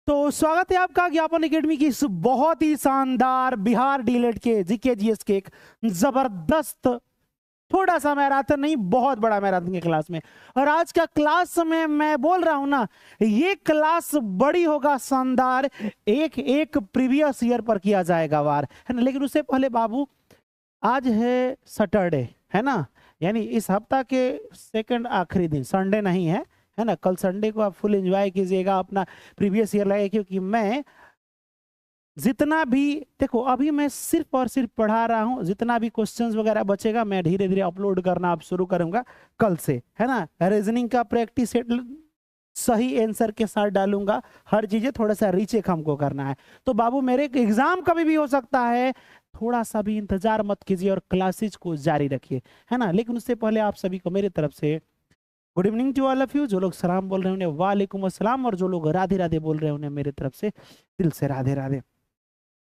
तो स्वागत है आपका ज्ञापन एकेडमी की इस बहुत ही शानदार बिहार डीलेट के जीके जीएस के एक जबरदस्त थोड़ा सा मैराथन नहीं बहुत बड़ा मैराथन के क्लास में। और आज का क्लास में मैं बोल रहा हूं ना, ये क्लास बड़ी होगा शानदार, एक एक प्रीवियस ईयर पर किया जाएगा वार, है ना। लेकिन उससे पहले बाबू, आज है सैटरडे, है ना, यानी इस हफ्ता के सेकंड आखिरी दिन, संडे नहीं है ना। कल संडे को आप फुल एंजॉय कीजिएगा, अपना प्रीवियस ईयर लगे, क्योंकि मैं जितना भी देखो अभी मैं सिर्फ और सिर्फ पढ़ा रहा हूं, जितना भी क्वेश्चंस वगैरह बचेगा मैं धीरे धीरे अपलोड करना आप शुरू करूंगा कल से, है ना। रीजनिंग का प्रैक्टिस सेट सही आंसर के साथ डालूंगा, हर चीजें थोड़ा सा रीचेक हमको करना है। तो बाबू मेरे एग्जाम कभी भी हो सकता है, थोड़ा सा भी इंतजार मत कीजिए और क्लासेज को जारी रखिए, है ना। लेकिन उससे पहले आप सभी को मेरी तरफ से good evening to all of you. जो लोग सलाम बोल रहे हैं उन्हें वालेकुम अस्सलाम, और जो लोग राधे राधे बोल रहे हैं उन्हें मेरी तरफ से दिल से राधे राधे।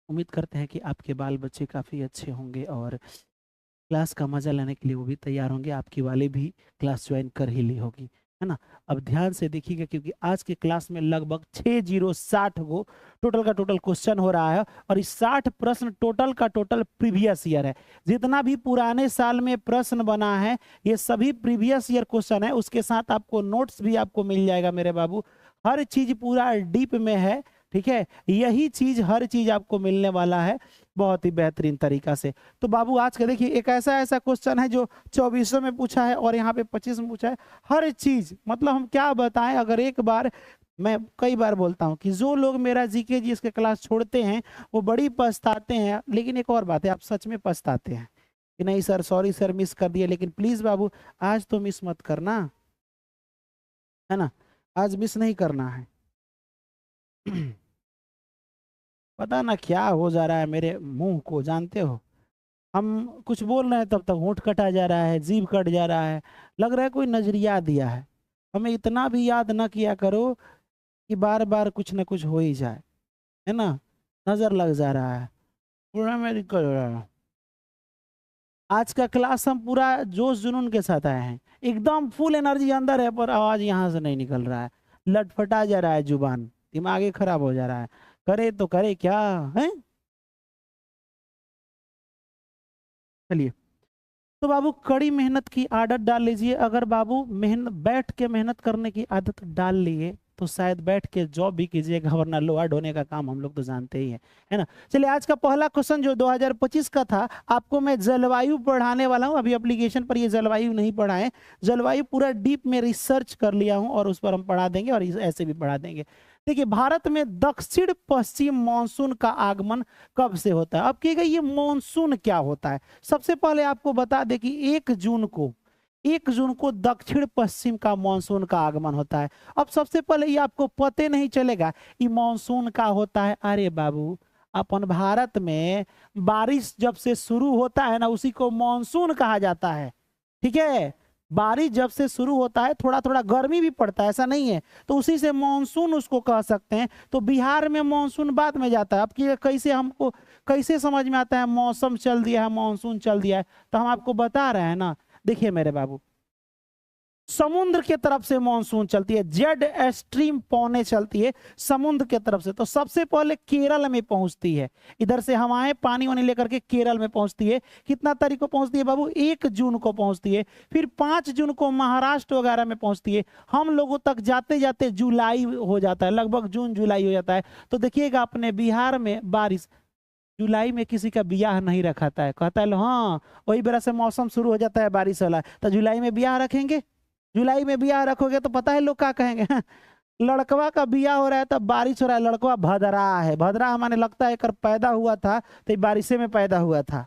उम्मीद करते हैं कि आपके बाल बच्चे काफ़ी अच्छे होंगे और क्लास का मज़ा लेने के लिए वो भी तैयार होंगे। आपकी वाले भी क्लास ज्वाइन कर ही ली होगी, है ना। अब ध्यान से देखिएगा, क्योंकि आज के क्लास में लगभग 60 गो टोटल का टोटल क्वेश्चन हो रहा है, और इस 60 प्रश्न टोटल का टोटल प्रीवियस ईयर है। जितना भी पुराने साल में प्रश्न बना है ये सभी प्रीवियस ईयर क्वेश्चन है। उसके साथ आपको नोट्स भी आपको मिल जाएगा मेरे बाबू, हर चीज पूरा डीप में है, ठीक है। यही चीज हर चीज आपको मिलने वाला है बहुत ही बेहतरीन तरीका से। तो बाबू आज का देखिए, एक ऐसा क्वेश्चन है जो 2400 में पूछा है और यहाँ पे 25 में पूछा है। हर चीज मतलब हम क्या बताएं, अगर एक बार, मैं कई बार बोलता हूं कि जो लोग मेरा जीके जी इसके क्लास छोड़ते हैं वो बड़ी पछताते हैं। लेकिन एक और बात है, आप सच में पछताते हैं कि नहीं सर, सॉरी सर मिस कर दिया। लेकिन प्लीज बाबू आज तो मिस मत करना, है ना, आज मिस नहीं करना है। पता ना क्या हो जा रहा है मेरे मुंह को, जानते हो, हम कुछ बोल रहे हैं तब तक होंठ कटा जा रहा है, जीभ कट जा रहा है, लग रहा है कोई नजरिया दिया है। हमें इतना भी याद ना किया करो कि बार बार कुछ ना कुछ हो ही जाए, है ना। नजर लग जा रहा है, पूरा में निकल रहा है। आज का क्लास हम पूरा जोश जुनून के साथ आए हैं, एकदम फुल एनर्जी अंदर है, पर आवाज यहाँ से नहीं निकल रहा है, लटपटा जा रहा है, जुबान दिमाग ही खराब हो जा रहा है। करे तो करे क्या है। चलिए, तो बाबू कड़ी मेहनत की आदत डाल लीजिए। अगर बाबू मेहनत बैठ के मेहनत करने की आदत डाल लिए तो शायद बैठ के जॉब भी कीजिएगा, वरना लोअर ढोने का काम हम लोग तो जानते ही हैं, है ना। चलिए, आज का पहला क्वेश्चन जो 2025 का था, आपको मैं जलवायु पढ़ाने वाला हूं। अभी एप्लीकेशन पर ये जलवायु नहीं पढ़ाए, जलवायु पूरा डीप में रिसर्च कर लिया हूं और उस पर हम पढ़ा देंगे, और ऐसे भी पढ़ा देंगे। देखिए, भारत में दक्षिण पश्चिम मानसून का आगमन कब से होता है। अब कहिएगा ये मानसून क्या होता है। सबसे पहले आपको बता दें कि 1 जून को दक्षिण पश्चिम का मानसून का आगमन होता है। अब सबसे पहले ये आपको पते नहीं चलेगा ये मानसून का होता है। अरे बाबू, अपन भारत में बारिश जब से शुरू होता है ना, उसी को मानसून कहा जाता है, ठीक है। बारिश जब से शुरू होता है, थोड़ा थोड़ा गर्मी भी पड़ता है, ऐसा नहीं है, तो उसी से मानसून उसको कह सकते हैं। तो बिहार में मानसून बाद में जाता है। अब कि कैसे हमको कैसे समझ में आता है मौसम चल दिया है, मानसून चल दिया है, तो हम आपको बता रहे हैं ना। देखिए मेरे बाबू, समुद्र के तरफ से मानसून चलती है, जेड स्ट्रीम पौने चलती है समुद्र के तरफ से। तो सबसे पहले केरल में पहुंचती है, इधर से हवाएं पानी वानी लेकर के केरल में पहुंचती है। कितना तारीख को पहुंचती है बाबू, 1 जून को पहुंचती है। फिर 5 जून को महाराष्ट्र वगैरह में पहुंचती है। हम लोगों तक जाते जाते जुलाई हो जाता है, लगभग जून जुलाई हो जाता है। तो देखिएगा अपने बिहार में बारिश जुलाई में किसी का ब्याह नहीं रखाता है, कहता है लो हाँ वही बेरा से मौसम शुरू हो जाता है बारिश वाला, तो जुलाई में ब्याह रखेंगे। जुलाई में ब्याह रखोगे तो पता है लोग क्या कहेंगे, लड़कवा का ब्याह हो रहा है तब बारिश हो रहा है, लड़कवा भदरा है। भदरा माने लगता है कर पैदा हुआ था तो बारिशे में पैदा हुआ था,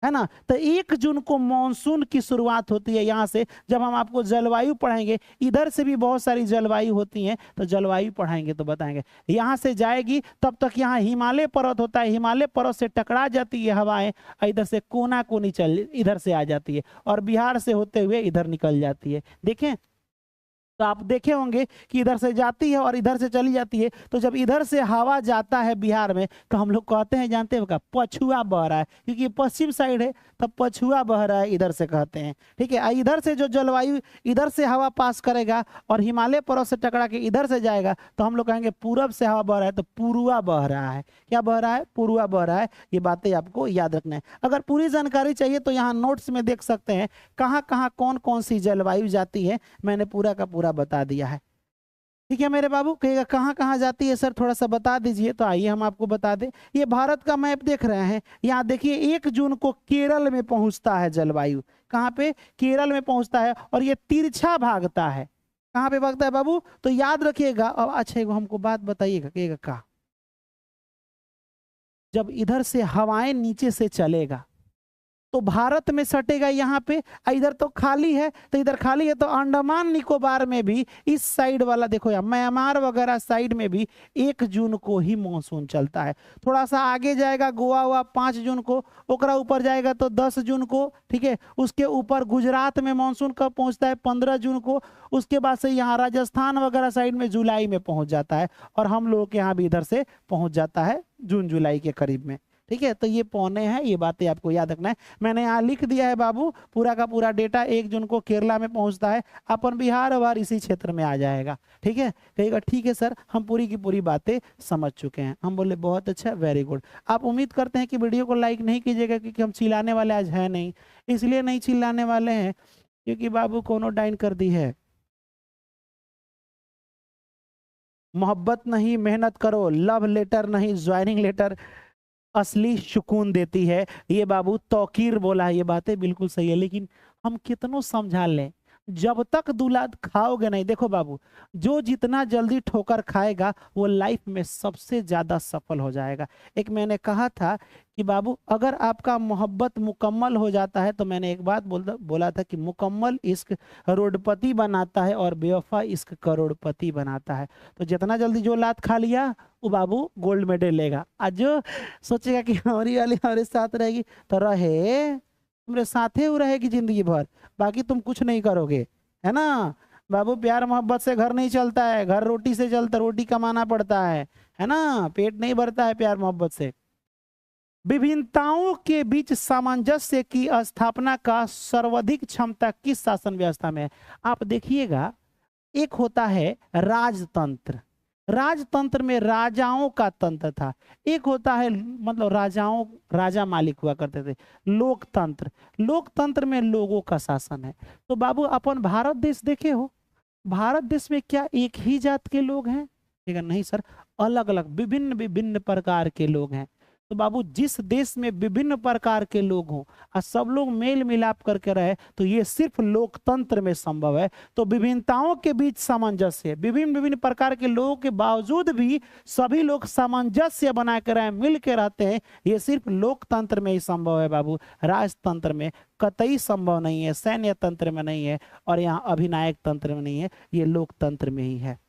है ना। तो 1 जून को मानसून की शुरुआत होती है यहाँ से। जब हम आपको जलवायु पढ़ाएंगे, इधर से भी बहुत सारी जलवायु होती हैं, तो जलवायु पढ़ाएंगे तो बताएंगे। यहाँ से जाएगी तब तक यहाँ हिमालय पर्वत होता है, हिमालय पर्वत से टकरा जाती है हवाएं, इधर से कोना कोनी चल इधर से आ जाती है, और बिहार से होते हुए इधर निकल जाती है। देखें तो आप देखे होंगे कि इधर से जाती है और इधर से चली जाती है। तो जब इधर से हवा जाता है बिहार में तो हम लोग कहते हैं, जानते हैं क्या, पछुआ बह रहा है, क्योंकि ये पश्चिम साइड है तब पछुआ बह रहा है इधर से कहते हैं। ठीक है, इधर से जो जलवायु, इधर से हवा पास करेगा और हिमालय पर्वत से टकरा के इधर से जाएगा तो हम लोग कहेंगे पूरब से हवा बह रहा है तो पूर्वा बह रहा है। क्या बह रहा है? पूर्वा बह रहा है। ये बातें आपको याद रखना है। अगर पूरी जानकारी चाहिए तो यहाँ नोट्स में देख सकते हैं कहाँ कहाँ कौन कौन सी जलवायु जाती है, मैंने पूरा का पूरा बता दिया है। ठीक है मेरे बाबू, कहेगा कहाँ कहाँ जाती है सर, थोड़ा सा बता दीजिए। तो आइए हम आपको बता दें। ये भारत का मैप देख रहे हैं, यहाँ देखिए 1 जून को केरल में पहुंचता है जलवायु। कहाँ पे? केरल में पहुंचता है और ये तिरछा भागता है। कहाँ पे भागता है बाबू? तो याद रखिएगा। अब अच्छा एगो हमको बात बताइएगा, कहेगा कहा, जब इधर से हवाएं नीचे से चलेगा तो भारत में सटेगा यहाँ पे, इधर तो खाली है, तो इधर खाली है तो अंडमान निकोबार में भी इस साइड वाला देखो, या म्यांमार वगैरह साइड में भी 1 जून को ही मानसून चलता है। थोड़ा सा आगे जाएगा गोवा हुआ 5 जून को, ओकरा ऊपर जाएगा तो 10 जून को। ठीक है, उसके ऊपर गुजरात में मानसून कब पहुंचता है? 15 जून को। उसके बाद से यहाँ राजस्थान वगैरह साइड में जुलाई में पहुंच जाता है और हम लोग के यहाँ भी इधर से पहुंच जाता है जून जुलाई के करीब में। ठीक है, तो ये पौने हैं, ये बातें आपको याद रखना है। मैंने यहाँ लिख दिया है बाबू पूरा का पूरा डेटा। 1 जून को केरला में पहुंचता है, अपन बिहार और इसी क्षेत्र में आ जाएगा। ठीक है, कहेगा ठीक है सर, हम पूरी की पूरी बातें समझ चुके हैं। हम बोले बहुत अच्छा, वेरी गुड। आप उम्मीद करते हैं कि वीडियो को लाइक नहीं कीजिएगा, क्योंकि हम चिल्लाने वाले आज है नहीं। इसलिए नहीं चिल्लाने वाले हैं क्योंकि बाबू कोनो डाइन कर दी है। मोहब्बत नहीं, मेहनत करो। लव लेटर नहीं, ज्वाइनिंग लेटर असली सुकून देती है। ये बाबू तौकीर बोला है, ये बातें बिल्कुल सही है। लेकिन हम कितनों समझा लें, जब तक दुलाद खाओगे नहीं। देखो बाबू, जो जितना जल्दी ठोकर खाएगा वो लाइफ में सबसे ज्यादा सफल हो जाएगा। एक मैंने कहा था कि बाबू अगर आपका मोहब्बत मुकम्मल हो जाता है, तो मैंने एक बात बोला था कि मुकम्मल इश्क रोडपति बनाता है और बेवफा इश्क करोड़पति बनाता है। तो जितना जल्दी जो लात खा लिया वो बाबू गोल्ड मेडल लेगा। आज जो सोचेगा कि हमारी वाली हमारे साथ रहेगी, तो रहे, तुम्हारे साथ ही रहेगी जिंदगी भर, बाकी तुम कुछ नहीं करोगे, है ना बाबू। प्यार मोहब्बत से घर नहीं चलता है, घर रोटी से चलता, रोटी कमाना पड़ता है ना, पेट नहीं भरता है प्यार मोहब्बत से। विभिन्नताओं के बीच सामंजस्य की स्थापना का सर्वाधिक क्षमता किस शासन व्यवस्था में है? आप देखिएगा, एक होता है राजतंत्र, राजतंत्र में राजाओं का तंत्र था। एक होता है, मतलब राजा मालिक हुआ करते थे, लोकतंत्र। लोकतंत्र में लोगों का शासन है। तो बाबू अपन भारत देश देखे हो, भारत देश में क्या एक ही जात के लोग हैं? ठीक है, नहीं सर, अलग अलग विभिन्न विभिन्न प्रकार के लोग हैं। तो बाबू जिस देश में विभिन्न प्रकार के लोग हों और सब लोग मेल मिलाप करके रहे, तो ये सिर्फ लोकतंत्र में संभव है। तो विभिन्नताओं के बीच सामंजस्य, विभिन्न विभिन्न प्रकार के लोगों के बावजूद भी सभी लोग सामंजस्य बना कर रहे, मिल के रहते हैं, ये सिर्फ लोकतंत्र में ही संभव है बाबू। राजतंत्र में कतई संभव नहीं है, सैन्य तंत्र में नहीं है, और यहाँ अभिनायक तंत्र में नहीं है, ये लोकतंत्र में ही है।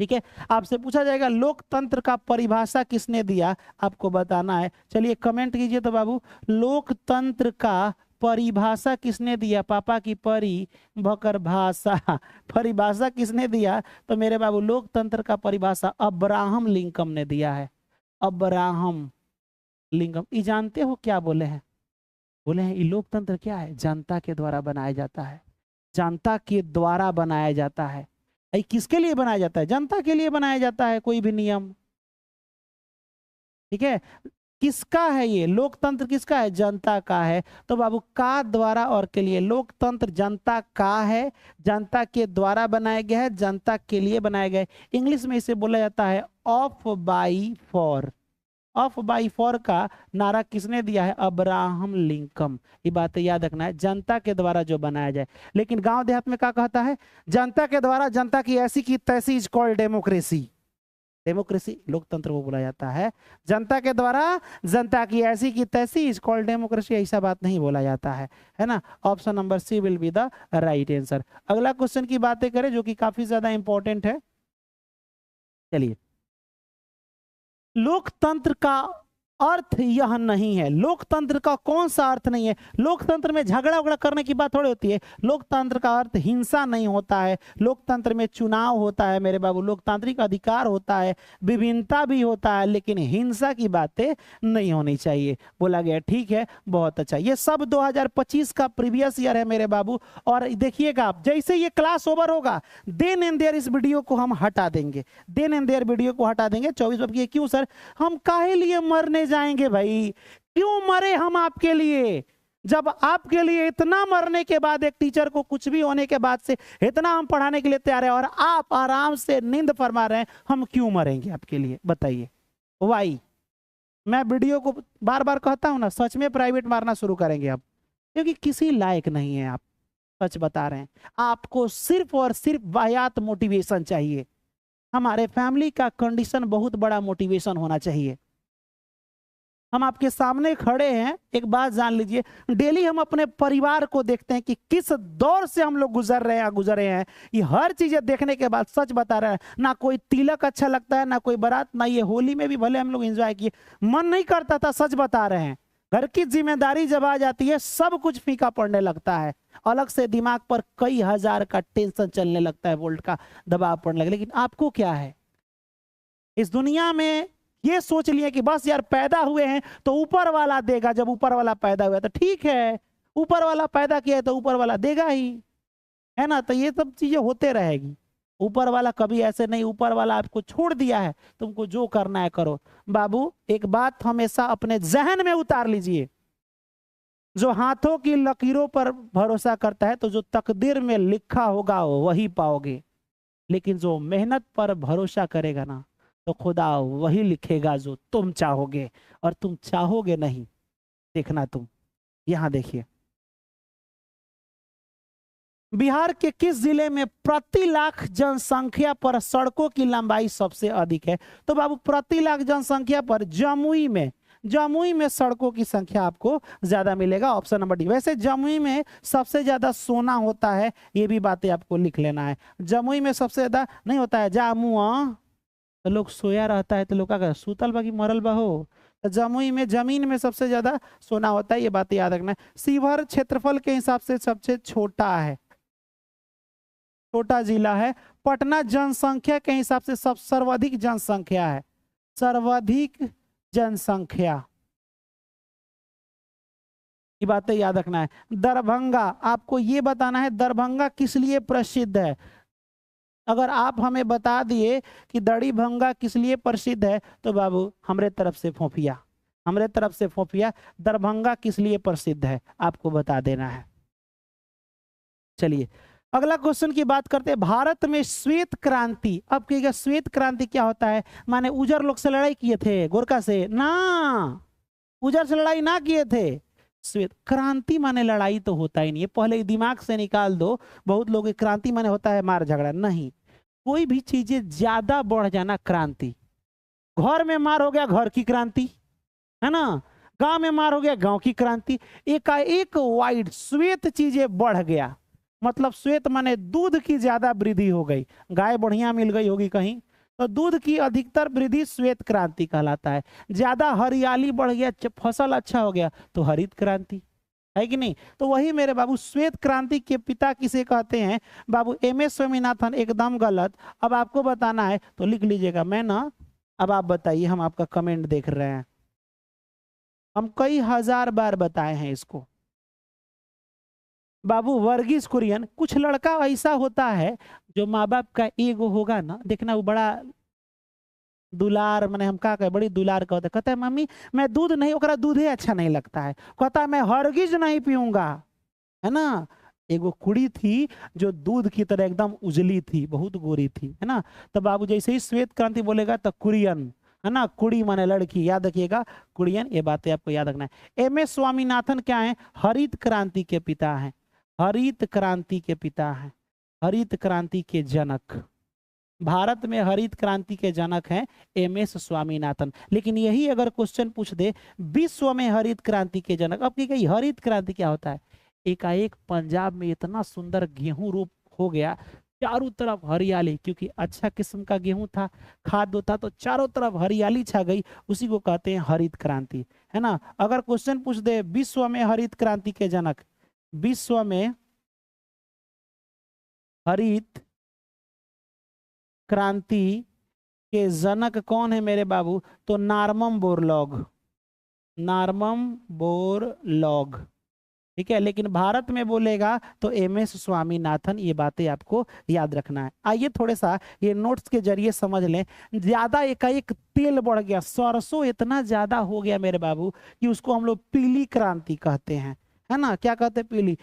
ठीक है, आपसे पूछा जाएगा लोकतंत्र का परिभाषा किसने दिया, आपको बताना है। चलिए कमेंट कीजिए तो बाबू, लोकतंत्र का परिभाषा किसने दिया? पापा की परी भकर भाषा, परिभाषा किसने दिया? तो मेरे बाबू लोकतंत्र का परिभाषा अब्राहम लिंकन ने दिया है। अब्राहम लिंकन, ये जानते हो क्या बोले हैं? बोले हैं ये लोकतंत्र क्या है? जनता के द्वारा बनाया जाता है, जनता के द्वारा बनाया जाता है। किसके लिए बनाया जाता है? जनता के लिए बनाया जाता है कोई भी नियम। ठीक है, किसका है ये लोकतंत्र? किसका है? जनता का है। तो बाबू का द्वारा और के लिए, लोकतंत्र जनता का है, जनता के द्वारा बनाया गया है, जनता के लिए बनाया गया है। इंग्लिश में इसे बोला जाता है of by for. Of by for का नारा किसने दिया है? Abraham Lincoln. ये बातें याद रखना है, जनता के द्वारा जो बनाया जाए। लेकिन गांव देहात में क्या कहता है? जनता के द्वारा, जनता की ऐसी की तैसी इज कॉल्ड डेमोक्रेसी। डेमोक्रेसी लोकतंत्र को बोला जाता है। जनता के द्वारा, जनता की ऐसी की तैसी इज कॉल्ड डेमोक्रेसी, ऐसा बात नहीं बोला जाता है ना। Option number C will be the right answer. अगला क्वेश्चन की बातें करें जो कि काफी ज्यादा इंपॉर्टेंट है। चलिए, लोकतंत्र का अर्थ यह नहीं है। लोकतंत्र का कौन सा अर्थ नहीं है? लोकतंत्र में झगड़ा उगड़ा करने की बात थोड़ी होती है। लोकतंत्र का अर्थ हिंसा नहीं होता है। लोकतंत्र में चुनाव होता है मेरे बाबू, लोकतांत्रिक अधिकार होता है, विभिन्नता भी होता है, लेकिन हिंसा की बातें नहीं होनी चाहिए। बोला गया ठीक है, बहुत अच्छा। ये सब 2025 का प्रीवियस ईयर है मेरे बाबू। और देखिएगा आप, जैसे ये क्लास ओवर होगा देन एंड देयर इस वीडियो को हम हटा देंगे, देन एंड देयर वीडियो को हटा देंगे। 24 क्यों सर? हम काहे लिए मरने जाएंगे भाई? क्यों मरे हम आपके लिए? जब आपके लिए इतना मरने के बाद, एक टीचर को कुछ भी होने के बाद से इतना हम पढ़ाने के लिए तैयार है, और आप आराम से नींद फरमा रहे हैं, हम क्यों मरेंगे आपके लिए? बताइए वाई। मैं वीडियो को बार बार कहता हूं ना, सच में प्राइवेट मारना शुरू करेंगे अब, क्योंकि किसी लायक नहीं है आप। सच बता रहे हैं, आपको सिर्फ और सिर्फ वाहियात मोटिवेशन चाहिए। हमारे फैमिली का कंडीशन बहुत बड़ा मोटिवेशन होना चाहिए। हम आपके सामने खड़े हैं, एक बात जान लीजिए, डेली हम अपने परिवार को देखते हैं कि किस दौर से हम लोग गुजरे हैं। ये हर चीजें देखने के बाद सच बता रहे हैं, ना कोई तिलक अच्छा लगता है, ना कोई बारात, ना ये होली में भी भले हम लोग एंजॉय किए, मन नहीं करता था। सच बता रहे हैं, घर की जिम्मेदारी जब आ जाती है सब कुछ फीका पड़ने लगता है। अलग से दिमाग पर कई हजार का टेंशन चलने लगता है, वोल्ट का दबाव पड़ने लगता है। लेकिन आपको क्या है? इस दुनिया में ये सोच लिया कि बस यार पैदा हुए हैं तो ऊपर वाला देगा। जब ऊपर वाला पैदा हुआ तो ठीक है, ऊपर वाला पैदा किया है तो ऊपर वाला देगा ही, है ना? तो ये सब चीजें होते रहेगी। ऊपर वाला कभी ऐसे नहीं, ऊपर वाला आपको छोड़ दिया है, तुमको जो करना है करो। बाबू एक बात हमेशा अपने जहन में उतार लीजिए, जो हाथों की लकीरों पर भरोसा करता है तो जो तकदीर में लिखा होगा वही पाओगे, लेकिन जो मेहनत पर भरोसा करेगा ना तो खुदा वही लिखेगा जो तुम चाहोगे, और तुम चाहोगे नहीं। देखना तुम, यहां देखिए, बिहार के जिस जिले में प्रति लाख जनसंख्या पर सड़कों की लंबाई सबसे अधिक है? तो बाबू प्रति लाख जनसंख्या पर जमुई में सड़कों की संख्या आपको ज्यादा मिलेगा, ऑप्शन नंबर डी। वैसे जमुई में सबसे ज्यादा सोना होता है, ये भी बातें आपको लिख लेना है। जमुई में सबसे ज्यादा नहीं होता है जामुआ, तो लोग सोया रहता है तो लोग क्या, सूतल बाकी मरल बहो। तो जमुई में जमीन में सबसे ज्यादा सोना होता है, ये बात याद रखना है। शिवहर क्षेत्रफल के हिसाब से सबसे छोटा है, छोटा जिला है। पटना जनसंख्या के हिसाब से सर्वाधिक जनसंख्या है, सर्वाधिक जनसंख्या, ये बातें याद रखना है। दरभंगा, आपको ये बताना है दरभंगा किस लिए प्रसिद्ध है। अगर आप हमें बता दिए कि दड़ीभंगा किस लिए प्रसिद्ध है तो बाबू हमरे तरफ से फोफिया, दरभंगा किस लिए प्रसिद्ध है आपको बता देना है। चलिए अगला क्वेश्चन की बात करते हैं। भारत में श्वेत क्रांति, अब कहिएगा श्वेत क्रांति क्या होता है? माने उजर लोग से लड़ाई किए थे, गोरखा से ना, उजर से लड़ाई ना किए थे। श्वेत क्रांति माने लड़ाई तो होता ही नहीं है, पहले दिमाग से निकाल दो। बहुत लोग क्रांति माने होता है मार झगड़ा, नहीं। कोई भी चीजें ज्यादा बढ़ जाना क्रांति। घर में मार हो गया घर की क्रांति, है ना? गांव में मार हो गया गांव की क्रांति। एकाएक वाइड श्वेत चीजें बढ़ गया, मतलब श्वेत माने दूध की ज्यादा वृद्धि हो गई, गाय बढ़िया मिल गई होगी कहीं, तो दूध की अधिकतर वृद्धि श्वेत क्रांति कहलाता है। ज्यादा हरियाली बढ़ गया, फसल अच्छा हो गया तो हरित क्रांति, है कि नहीं? तो वही मेरे बाबू श्वेत क्रांति के पिता किसे कहते हैं? बाबू MS स्वामीनाथन। एकदम गलत। अब आपको बताना है तो लिख लीजिएगा, मैं ना, अब आप बताइए, हम आपका कमेंट देख रहे हैं, हम कई हजार बार बताए हैं इसको। बाबू वर्गीस कुरियन। कुछ लड़का ऐसा होता है जो माँ बाप का ईगो होगा ना, देखना वो बड़ा दुलार, मैंने हम कहा कहे बड़ी दुलार का होता है, कहता है मम्मी मैं दूध नहीं, ओकरा दूधे अच्छा नहीं लगता है, कहता है मैं हरगिज नहीं पीऊंगा, है ना? एगो कुड़ी थी जो दूध की तरह एकदम उजली थी, बहुत गोरी थी, है ना? तो बाबू जैसे ही श्वेत क्रांति बोलेगा तो कुरियन, है ना? कुड़ी माने लड़की, याद रखिएगा कुरियन, ये बातें आपको याद रखना है। MS स्वामीनाथन क्या है? हरित क्रांति के पिता हैं, हरित क्रांति के पिता हैं, हरित क्रांति के जनक। भारत में हरित क्रांति के जनक हैं MS स्वामीनाथन। लेकिन यही अगर क्वेश्चन पूछ दे विश्व में हरित क्रांति के जनक, अब की हरित क्रांति क्या होता है? एकाएक पंजाब में इतना सुंदर गेहूं रोप हो गया, चारों तरफ हरियाली, क्योंकि अच्छा किस्म का गेहूं था, खाद्य था, तो चारों तरफ हरियाली छा गई, उसी को कहते हैं हरित क्रांति, है ना। अगर क्वेश्चन पूछ दे विश्व में हरित क्रांति के जनक, विश्व में हरित क्रांति के जनक कौन है मेरे बाबू, तो नार्मन बोरलॉग, नार्मन बोरलॉग, ठीक है। लेकिन भारत में बोलेगा तो एमएस स्वामीनाथन, ये बातें आपको याद रखना है। आइए थोड़े सा ये नोट्स के जरिए समझ लें। ज्यादा एकाएक तेल बढ़ गया, सरसों इतना ज्यादा हो गया मेरे बाबू कि उसको हम लोग पीली क्रांति कहते हैं, है ना। क्या कहते हैं, पीली।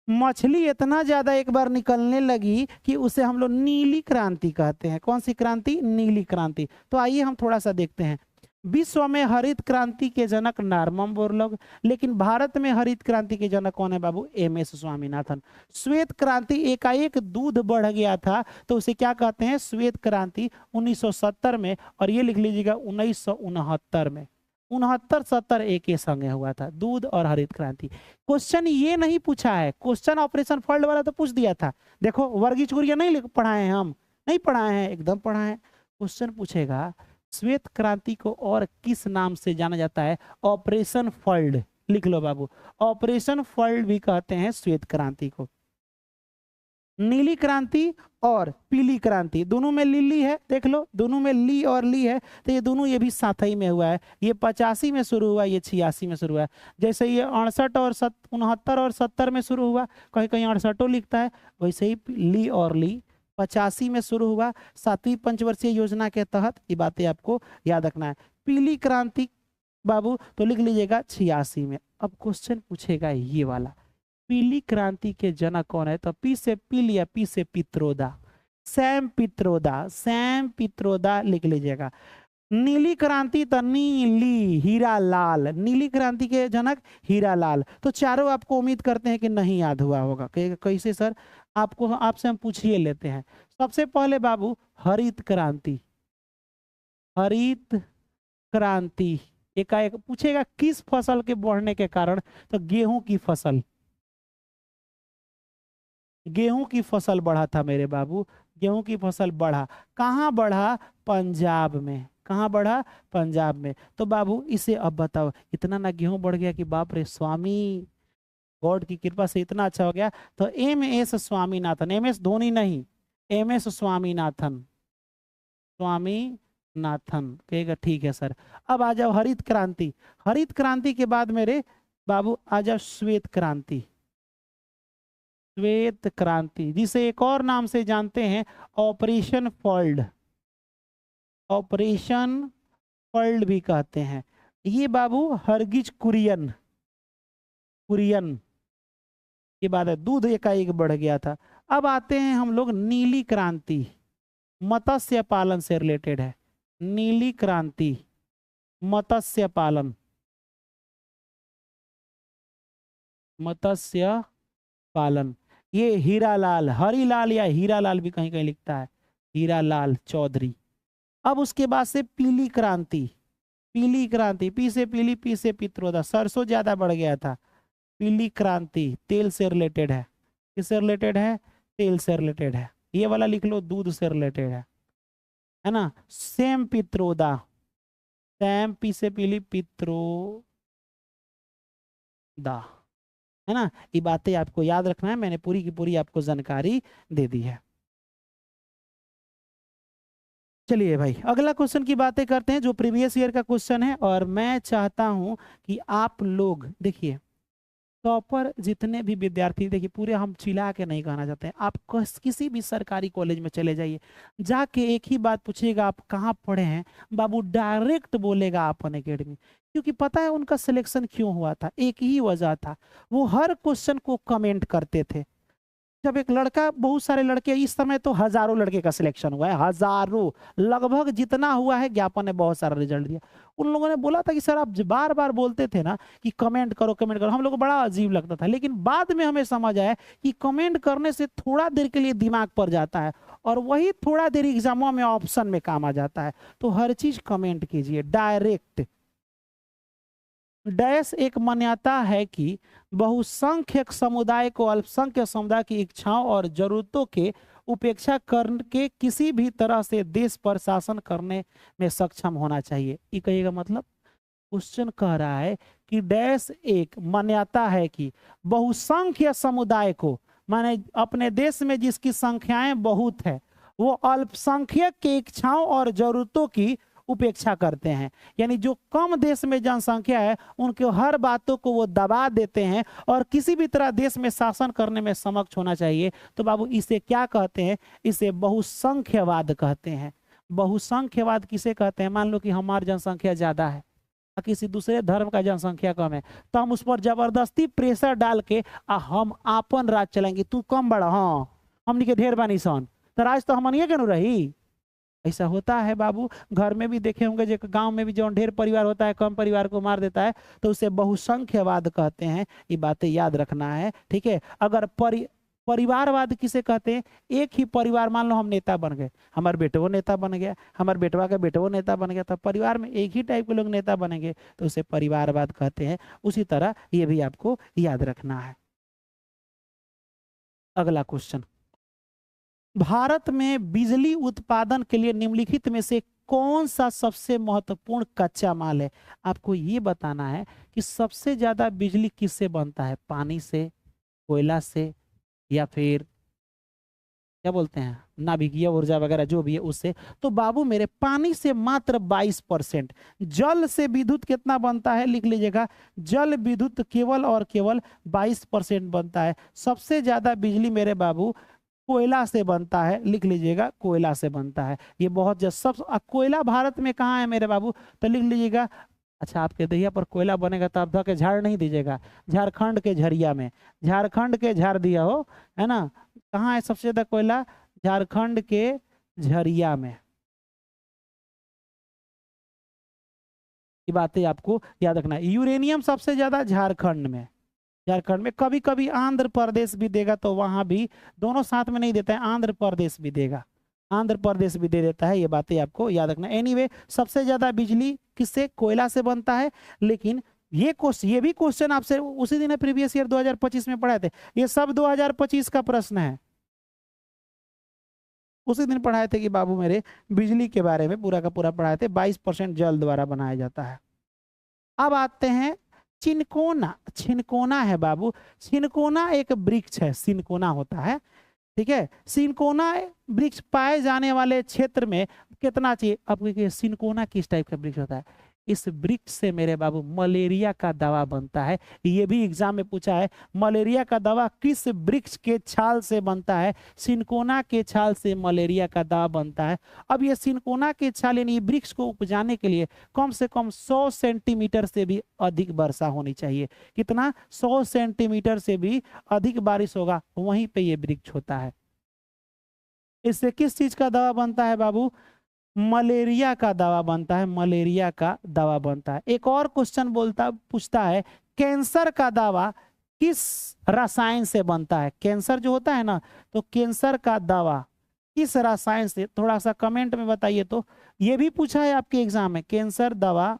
मछली इतना ज्यादा एक बार निकलने लगी कि उसे हम लोग नीली क्रांति कहते हैं। कौन सी क्रांति, नीली क्रांति। तो आइए हम थोड़ा सा देखते हैं। विश्व में हरित क्रांति के जनक नार्मन बोरलॉग, लेकिन भारत में हरित क्रांति के जनक कौन है बाबू, एमएस स्वामीनाथन। श्वेत क्रांति एकाएक दूध बढ़ गया था, तो उसे क्या कहते हैं, श्वेत क्रांति 1970 में, और ये लिख लीजिएगा 1969 में। 69-70 एक ही संगे हुआ था, दूध और हरित क्रांति। क्वेश्चन ये नहीं पूछा है, क्वेश्चन ऑपरेशन फॉल्ट वाला तो पूछ दिया था। देखो वर्गीज कुरिया नहीं पढ़ाए हैं, हम नहीं पढ़ाए हैं, एकदम पढ़ाए हैं। क्वेश्चन पूछेगा श्वेत क्रांति को और किस नाम से जाना जाता है, ऑपरेशन फॉल्ट, लिख लो बाबू, ऑपरेशन फॉल्ट भी कहते हैं श्वेत क्रांति को। नीली क्रांति और पीली क्रांति दोनों में ली है, देख लो दोनों में ली और ली है, तो ये दोनों ये भी साथ ही में हुआ है। ये 85 में शुरू हुआ, ये 86 में शुरू हुआ। जैसे ये 68 और 69 और 70 में शुरू हुआ, कहीं कहीं 68 लिखता है, वैसे ही ली और ली 85 में शुरू हुआ, 7वीं पंचवर्षीय योजना के तहत। ये बातें आपको याद रखना है। पीली क्रांति बाबू तो लिख लीजिएगा 86 में। अब क्वेश्चन पूछेगा ये वाला, पीली क्रांति के जनक कौन है, तो पी से पील या पी से पित्रोदा, सैम पित्रोदा, सैम पित्रोदा लिख लीजिएगा। नीली क्रांति तो नीली हीरा लाल, नीली क्रांति के जनक हीरा लाल। तो चारों आपको उम्मीद करते हैं कि नहीं याद हुआ होगा, कैसे सर, आपको आपसे हम पूछिए लेते हैं। सबसे पहले बाबू हरित क्रांति, हरित क्रांति एकाएक पूछेगा किस फसल के बढ़ने के कारण, तो गेहूं की फसल, गेहूं की फसल बढ़ा था मेरे बाबू, गेहूं की फसल बढ़ा। कहाँ बढ़ा, पंजाब में। कहाँ बढ़ा, पंजाब में। तो बाबू इसे अब बताओ, इतना ना गेहूं बढ़ गया कि बाप रे, स्वामी गॉड की कृपा से इतना अच्छा हो गया। तो M S Swaminathan, M S Dhoni नहीं, एम एस स्वामीनाथन, स्वामीनाथन कहेगा, ठीक है सर। अब आ जाओ हरित क्रांति, हरित क्रांति के बाद मेरे बाबू आ जाओ श्वेत क्रांति, श्वेत क्रांति जिसे एक और नाम से जानते हैं ऑपरेशन फॉल्ट, ऑपरेशन फॉल्ट भी कहते हैं। ये बाबू हरगिज कुरियन, कुरियन की बात है, दूध एकाएक बढ़ गया था। अब आते हैं हम लोग नीली क्रांति, मत्स्य पालन से रिलेटेड है। नीली क्रांति मत्स्य पालन, मत्स्य पालन, ये हीरालाल, हरीलाल या हीरालाल भी कहीं कहीं लिखता है, हीरालाल चौधरी। अब उसके बाद से पीली क्रांति, पीली क्रांति पी से पीली, पी से पित्रोदा, सरसों ज्यादा बढ़ गया था। पीली क्रांति तेल से रिलेटेड है, किससे रिलेटेड है, तेल से रिलेटेड है। ये वाला लिख लो, दूध से रिलेटेड है ना। सेम पित्रोदा, सैम पी से पीली, पित्रोदा, है ना। ये बातें आपको याद रखना है, मैंने पूरी की पूरी आपको जानकारी दे दी है। चलिए भाई अगला क्वेश्चन की बातें करते हैं, जो प्रीवियस ईयर का क्वेश्चन है। और मैं चाहता हूं कि आप लोग देखिए, टॉपर जितने भी विद्यार्थी, देखिए पूरे हम चिल्ला के नहीं कहना चाहते हैं, आप किसी भी सरकारी कॉलेज में चले जाइए, जाके एक ही बात पूछिएगा आप कहाँ पढ़े हैं, बाबू डायरेक्ट बोलेगा अपन अकेडमी। क्योंकि पता है उनका सिलेक्शन क्यों हुआ था, एक ही वजह था, वो हर क्वेश्चन को कमेंट करते थे। जब एक लड़का, बहुत सारे लड़के, इस समय तो हजारों लड़के का सिलेक्शन हुआ है, हजारों, लगभग जितना हुआ है ज्ञापन ने बहुत सारा रिजल्ट दिया। उन लोगों ने बोला था कि सर आप बार बार बोलते थे ना कि कमेंट करो कमेंट करो, हम लोग को बड़ा अजीब लगता था। लेकिन बाद में हमें समझ आया कि कमेंट करने से थोड़ा देर के लिए दिमाग पर जाता है, और वही थोड़ा देर एग्जामों में ऑप्शन में काम आ जाता है। तो हर चीज कमेंट कीजिए डायरेक्ट। डैश एक मान्यता है कि बहुसंख्यक समुदाय को अल्पसंख्यक समुदाय की इच्छाओं और जरूरतों के उपेक्षा करके किसी भी तरह से देश पर शासन करने में सक्षम होना चाहिए। ये कहिएगा मतलब क्वेश्चन कह रहा है कि डैश एक मान्यता है कि बहुसंख्य समुदाय को, माने अपने देश में जिसकी संख्याएं बहुत है, वो अल्पसंख्यक की इच्छाओं और जरूरतों की उपेक्षा करते हैं। यानी जो कम देश में जनसंख्या है उनके हर बातों को वो दबा देते हैं और किसी भी तरह देश में शासन करने में सक्षम होना चाहिए। तो बाबू इसे क्या कहते हैं? इसे बहुसंख्यवाद कहते हैं। बहुसंख्यवाद किसे कहते हैं? मान लो कि हमारी जनसंख्या ज्यादा है, किसी दूसरे धर्म का जनसंख्या कम है, तो हम उस पर जबरदस्ती प्रेशर डाल के हम आपन राज चलाएंगे। तू कम बड़ा, हाँ हमनी के ढेर बानी सन, तो राज तो हमनिए के नु रही। ऐसा होता है बाबू। घर में भी देखे होंगे, जो गांव में भी जो ढेर परिवार होता है कम परिवार को मार देता है, तो उसे बहुसंख्यवाद कहते हैं। ये बातें याद रखना है, ठीक है। अगर परिवारवाद किसे कहते हैं? एक ही परिवार, मान लो हम नेता बन गए, हमारे बेटो नेता बन गया, हमारे बेटवा का बेटो नेता बन गया, तो परिवार में एक ही टाइप के लोग नेता बनेंगे, तो उसे परिवारवाद कहते हैं। उसी तरह ये भी आपको याद रखना है। अगला क्वेश्चन, भारत में बिजली उत्पादन के लिए निम्नलिखित में से कौन सा सबसे महत्वपूर्ण कच्चा माल है? आपको ये बताना है कि सबसे ज्यादा बिजली किससे बनता है? पानी से, कोयला से, या फिर क्या बोलते हैं नाभिकीय ऊर्जा वगैरह जो भी है उससे। तो बाबू मेरे पानी से मात्र 22%। जल से विद्युत कितना बनता है? लिख लीजिएगा, जल विद्युत केवल और केवल 22% बनता है। सबसे ज्यादा बिजली मेरे बाबू कोयला से बनता है, लिख लीजिएगा कोयला से बनता है। ये बहुत सब कोयला भारत में कहाँ है मेरे बाबू? तो लिख लीजिएगा। अच्छा, आपके दहिया पर कोयला बनेगा तो आप धो के झाड़ नहीं दीजिएगा, झारखंड के झरिया में, झारखंड के झाड़ दिया हो, है ना। कहाँ है सबसे ज्यादा कोयला? झारखंड के झरिया में। ये बातें आपको याद रखना है। यूरेनियम सबसे ज्यादा झारखंड में, झारखंड में। कभी कभी आंध्र प्रदेश भी देगा, तो वहां भी, दोनों साथ में नहीं देता है, आंध्र प्रदेश भी देगा, आंध्र प्रदेश भी दे देता है। ये बातें आपको याद रखना। एनीवे, सबसे ज्यादा बिजली किससे? कोयला से बनता है। लेकिन ये भी क्वेश्चन आपसे उसी दिन प्रीवियस ईयर 2025 में पढ़ाए थे। ये सब 2025 का प्रश्न है। उसी दिन पढ़ाए थे कि बाबू मेरे बिजली के बारे में पूरा का पूरा पढ़ाए थे। 22% जल द्वारा बनाया जाता है। अब आते हैं चिनकोना। छिनकोना है बाबू, छिनकोना एक वृक्ष है, सिनकोना होता है, ठीक है। सिनकोना वृक्ष पाए जाने वाले क्षेत्र में कितना चाहिए? अब सिनकोना किस टाइप का वृक्ष होता है? इस वृक्ष से मेरे बाबू मलेरिया का दवा बनता है। ये भी एग्जाम में पूछा है, मलेरिया का दवा किस वृक्ष के छाल से बनता है? सिनकोना के छाल से मलेरिया का दवा बनता है। अब ये सिनकोना के छाल यानी वृक्ष को उपजाने के लिए कम से कम 100 सेंटीमीटर से भी अधिक वर्षा होनी चाहिए। कितना? 100 सेंटीमीटर से भी अधिक बारिश होगा, वहीं पे ये वृक्ष होता है। इससे किस चीज का दवा बनता है बाबू? मलेरिया का दवा बनता है, मलेरिया का दवा बनता है। एक और क्वेश्चन पूछता है, कैंसर का दवा किस रसायन से बनता है? कैंसर जो होता है ना, तो कैंसर का दवा किस रसायन से? थोड़ा सा कमेंट में बताइए। तो ये भी पूछा है आपके एग्जाम में, कैंसर दवा,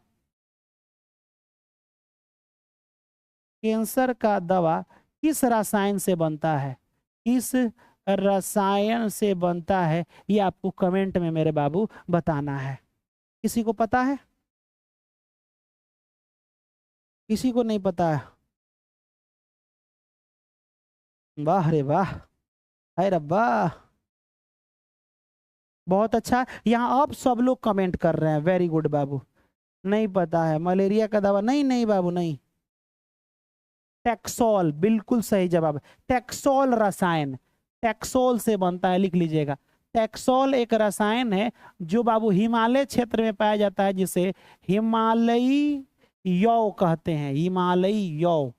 कैंसर का दवा किस रसायन से बनता है? किस रसायन से बनता है? ये आपको कमेंट में मेरे बाबू बताना है। किसी को पता है? किसी को नहीं पता है? वाह रे वाह, है रब्बा, बहुत अच्छा। यहाँ अब सब लोग कमेंट कर रहे हैं, वेरी गुड बाबू। नहीं पता है मलेरिया का दवा? नहीं नहीं बाबू नहीं, टैक्सोल बिल्कुल सही जवाब। टैक्सोल रसायन, टैक्सोल से बनता है, लिख लीजिएगा। टैक्सोल एक रसायन है जो बाबू हिमालय क्षेत्र में पाया जाता है, जिसे हिमालयी यौ कहते हैं, हिमालयी यौ,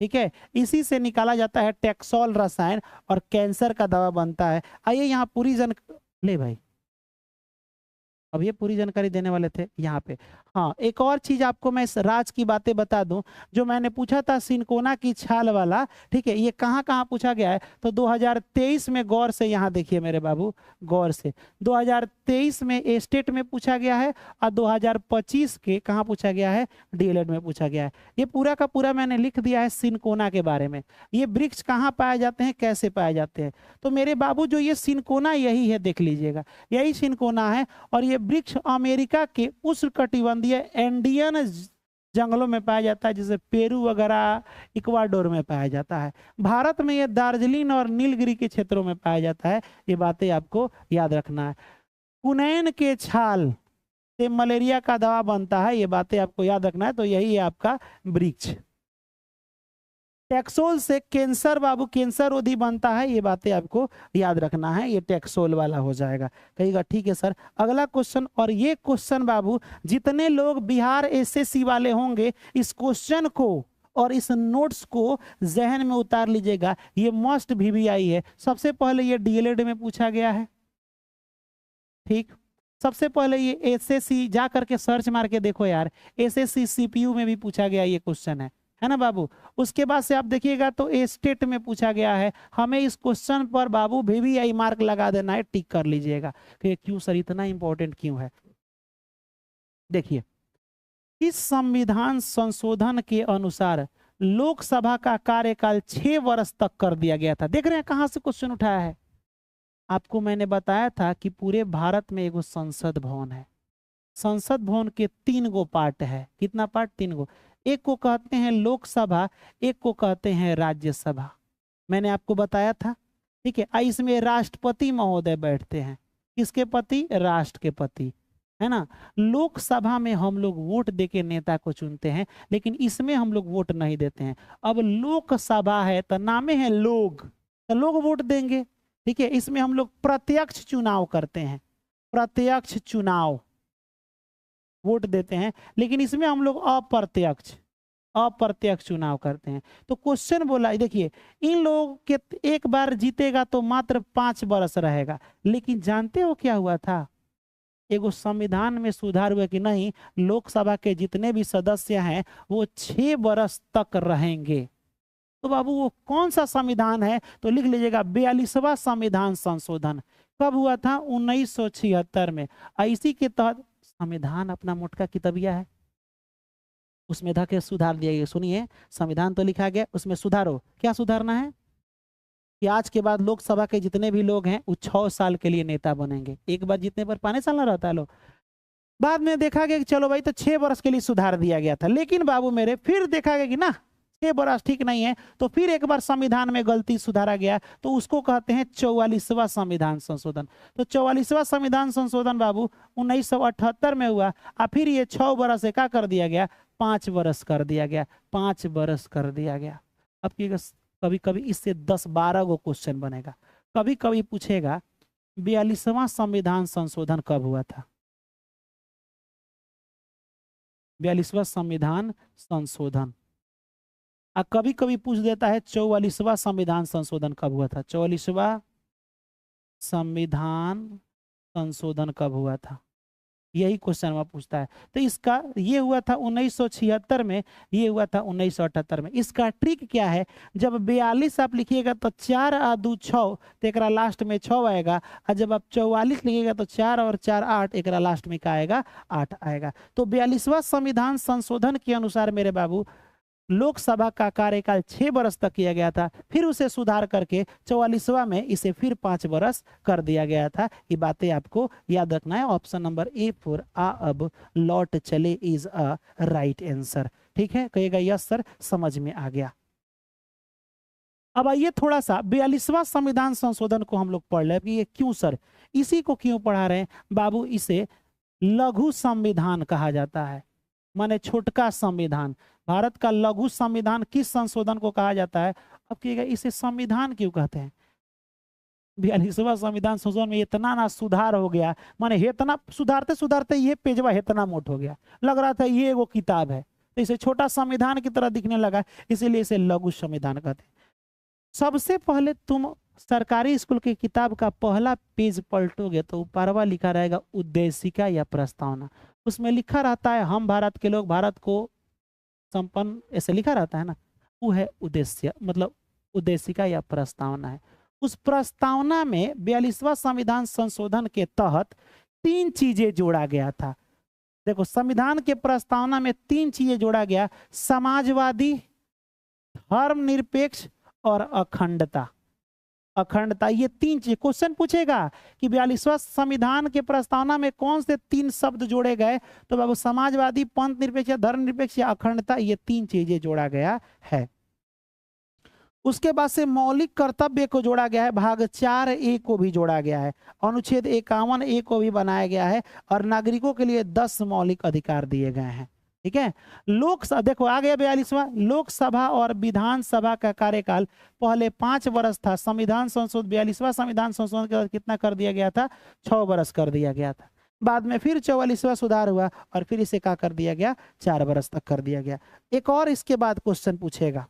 ठीक है। इसी से निकाला जाता है टैक्सोल रसायन और कैंसर का दवा बनता है। आइए यहाँ पूरी ले भाई, अब ये पूरी जानकारी देने वाले थे यहाँ पे। हाँ, एक और चीज आपको मैं इस राज की बातें बता दूं, जो मैंने पूछा था सिनकोना की छाल वाला, ठीक है, ये कहाँ कहाँ पूछा गया है, तो 2023 में, गौर से यहाँ देखिए मेरे बाबू, गौर से 2023 में स्टेट में पूछा गया है, और 2025 के कहाँ पूछा गया है, डीएलएड में पूछा गया है। ये पूरा का पूरा मैंने लिख दिया है सिनकोना के बारे में। ये वृक्ष कहाँ पाए जाते हैं, कैसे पाए जाते हैं, तो मेरे बाबू जो ये सिनकोना यही है, देख लीजिएगा, यही सिनकोना है। और ये वृक्ष अमेरिका के उष्णकटिबंधीय एंडियन जंगलों में पाया जाता है, जैसे पेरू वगैरह, इक्वाडोर में पाया जाता है। भारत में ये दार्जिलिंग और नीलगिरी के क्षेत्रों में पाया जाता है। ये बातें आपको याद रखना है। कुनैन के छाल से मलेरिया का दवा बनता है, ये बातें आपको याद रखना है। तो यही है आपका वृक्ष। टैक्सोल से कैंसर बाबू, कैंसर रोधी बनता है, ये बातें आपको याद रखना है। ये टैक्सोल वाला हो जाएगा। कहिएगा ठीक है सर। अगला क्वेश्चन, और ये क्वेश्चन बाबू जितने लोग बिहार एसएससी वाले होंगे, इस क्वेश्चन को और इस नोट्स को जहन में उतार लीजिएगा। ये मस्ट VVI है। सबसे पहले ये डीएलएड में पूछा गया है, ठीक। सबसे पहले ये एसएससी जा करके सर्च मार के देखो यार, एसएससी सीपीयू में भी पूछा गया ये क्वेश्चन है ना बाबू। उसके बाद से आप देखिएगा तो ए स्टेट में पूछा गया है। हमें इस क्वेश्चन पर बाबू VVI मार्क लगा देना है, टिक कर लीजिएगा कि क्यों सर इतना इंपॉर्टेंट क्यों है। देखिए, इस संविधान संशोधन के अनुसार लोकसभा का कार्यकाल 6 वर्ष तक कर दिया गया था। देख रहे हैं कहां से क्वेश्चन उठाया है। आपको मैंने बताया था कि पूरे भारत में एगो संसद भवन है। संसद भवन के 3 गो पार्ट है। कितना पार्ट? 3 गो। एक को कहते हैं लोकसभा, एक को कहते हैं राज्यसभा। मैंने आपको बताया था, ठीक है। इसमें राष्ट्रपति महोदय बैठते हैं। किसके पति? राष्ट्र के पति, है ना। लोकसभा में हम लोग वोट देके नेता को चुनते हैं, लेकिन इसमें हम लोग वोट नहीं देते हैं। अब लोकसभा है तो नामे है लोग, तो लोग वोट देंगे, ठीक है। इसमें हम लोग प्रत्यक्ष चुनाव करते हैं, प्रत्यक्ष चुनाव वोट देते हैं, लेकिन इसमें हम लोग अप्रत्यक्ष चुनाव करते हैं। तो क्वेश्चन बोला, देखिए, इन लोगों के एक बार जीतेगा तो मात्र 5 वर्ष रहेगा। लेकिन जानते हो क्या हुआ था? एगो संविधान में सुधार हुआ कि नहीं, लोकसभा के जितने भी सदस्य हैं वो 6 वर्ष तक रहेंगे। तो बाबू वो कौन सा संविधान है? तो लिख लीजिएगा 42वां संविधान संशोधन। कब हुआ था? 1976 में। इसी के तहत संविधान अपना मोटका किताबिया है, उसमें धके सुधार दिया गया। सुनिए, संविधान तो लिखा गया, उसमें सुधारो। क्या सुधारना है? कि आज के बाद लोकसभा के जितने भी लोग हैं वो 6 साल के लिए नेता बनेंगे। एक बार जीतने पर 5 साल ना रहता है लोग। बाद में देखा गया कि चलो भाई, तो 6 वर्ष के लिए सुधार दिया गया था। लेकिन बाबू मेरे, फिर देखा गया कि ना 6 वर्ष ठीक नहीं है, तो फिर एक बार संविधान में गलती सुधारा गया, तो उसको कहते हैं 44वां संविधान संशोधन। तो 44वां संविधान संशोधन बाबू 1978 में हुआ, और फिर ये 6 वर्ष से क्या कर दिया गया? 5 वर्ष कर दिया गया, 5 वर्ष कर दिया गया। अब कभी कभी इससे 10-12 गो क्वेश्चन बनेगा। कभी कभी पूछेगा 42वां संविधान संशोधन कब हुआ था? 42वां संविधान संशोधन। कभी कभी पूछ देता है 44वां संविधान संशोधन कब हुआ था? 44वां संविधान संशोधन कब हुआ था? यही क्वेश्चन वहां पूछता है। तो इसका ये हुआ था 1976 में, ये हुआ था 1978 में। इसका ट्रिक क्या है? जब 42 आप लिखिएगा तो 4 और 2 6, तो एक लास्ट में 6 आएगा। और जब आप 44 लिखिएगा तो 4 और 4 8, एक लास्ट में क्या आएगा? 8 आएगा। तो 42वां संविधान संशोधन के अनुसार मेरे बाबू लोकसभा का कार्यकाल 6 वर्ष तक किया गया था, फिर उसे सुधार करके 44वां में इसे फिर 5 वर्ष कर दिया गया था। ये बातें आपको याद रखना है। ऑप्शन नंबर ए फॉर अब लौट चले इज अ राइट आंसर। ठीक है, कहेगा यस सर, समझ में आ गया। अब आइए थोड़ा सा 42वां संविधान संशोधन को हम लोग पढ़ ले। ये क्यों सर, इसी को क्यों पढ़ा रहे हैं बाबू? इसे लघु संविधान कहा जाता है, माने छोटका संविधान। भारत का लघु संविधान किस संशोधन को कहा जाता है? अब कहिएगा इसे संविधान क्यों कहते हैं? 42वां संविधान संशोधन में इतना ना सुधार हो गया, माने इतना सुधारते सुधारते ये पेजवा इतना मोट हो गया, लग रहा था ये वो किताब है, तो इसे छोटा संविधान की तरह दिखने लगा, इसीलिए इसे लघु संविधान कहते हैं। सबसे पहले तुम सरकारी स्कूल की किताब का पहला पेज पलटोगे तो ऊपरवा लिखा रहेगा उद्देशिका या प्रस्तावना। उसमें लिखा रहता है हम भारत के लोग भारत को संपन्न, ऐसे लिखा रहता है ना, वो है उद्देश्य, मतलब उद्देशिका या प्रस्तावना है। उस प्रस्तावना में 42वां संविधान संशोधन के तहत 3 चीजें जोड़ा गया था। देखो, संविधान के प्रस्तावना में 3 चीजें जोड़ा गया, समाजवादी, धर्मनिरपेक्ष और अखंडता। अखंडता, ये 3 चीज क्वेश्चन पूछेगा कि 42वां संविधान के प्रस्तावना में कौन से 3 शब्द जोड़े गए, तो बाबू समाजवादी, पंथ निरपेक्ष या धर्मनिरपेक्ष या अखंडता, ये 3 चीजें जोड़ा गया है। उसके बाद से मौलिक कर्तव्य को जोड़ा गया है, भाग 4A को भी जोड़ा गया है, अनुच्छेद 51A को भी बनाया गया है और नागरिकों के लिए 10 मौलिक अधिकार दिए गए हैं। ठीक है, लोकसभा, देखो आ गया 42वां, लोकसभा और विधानसभा का कार्यकाल पहले 5 वर्ष था। संविधान संशोधन 42वां संविधान संशोधन के बाद कितना कर दिया गया था, 6 वर्ष कर दिया गया था। बाद में फिर 44वां सुधार हुआ और फिर इसे क्या कर दिया गया, 4 वर्ष तक कर दिया गया। एक और इसके बाद क्वेश्चन पूछेगा,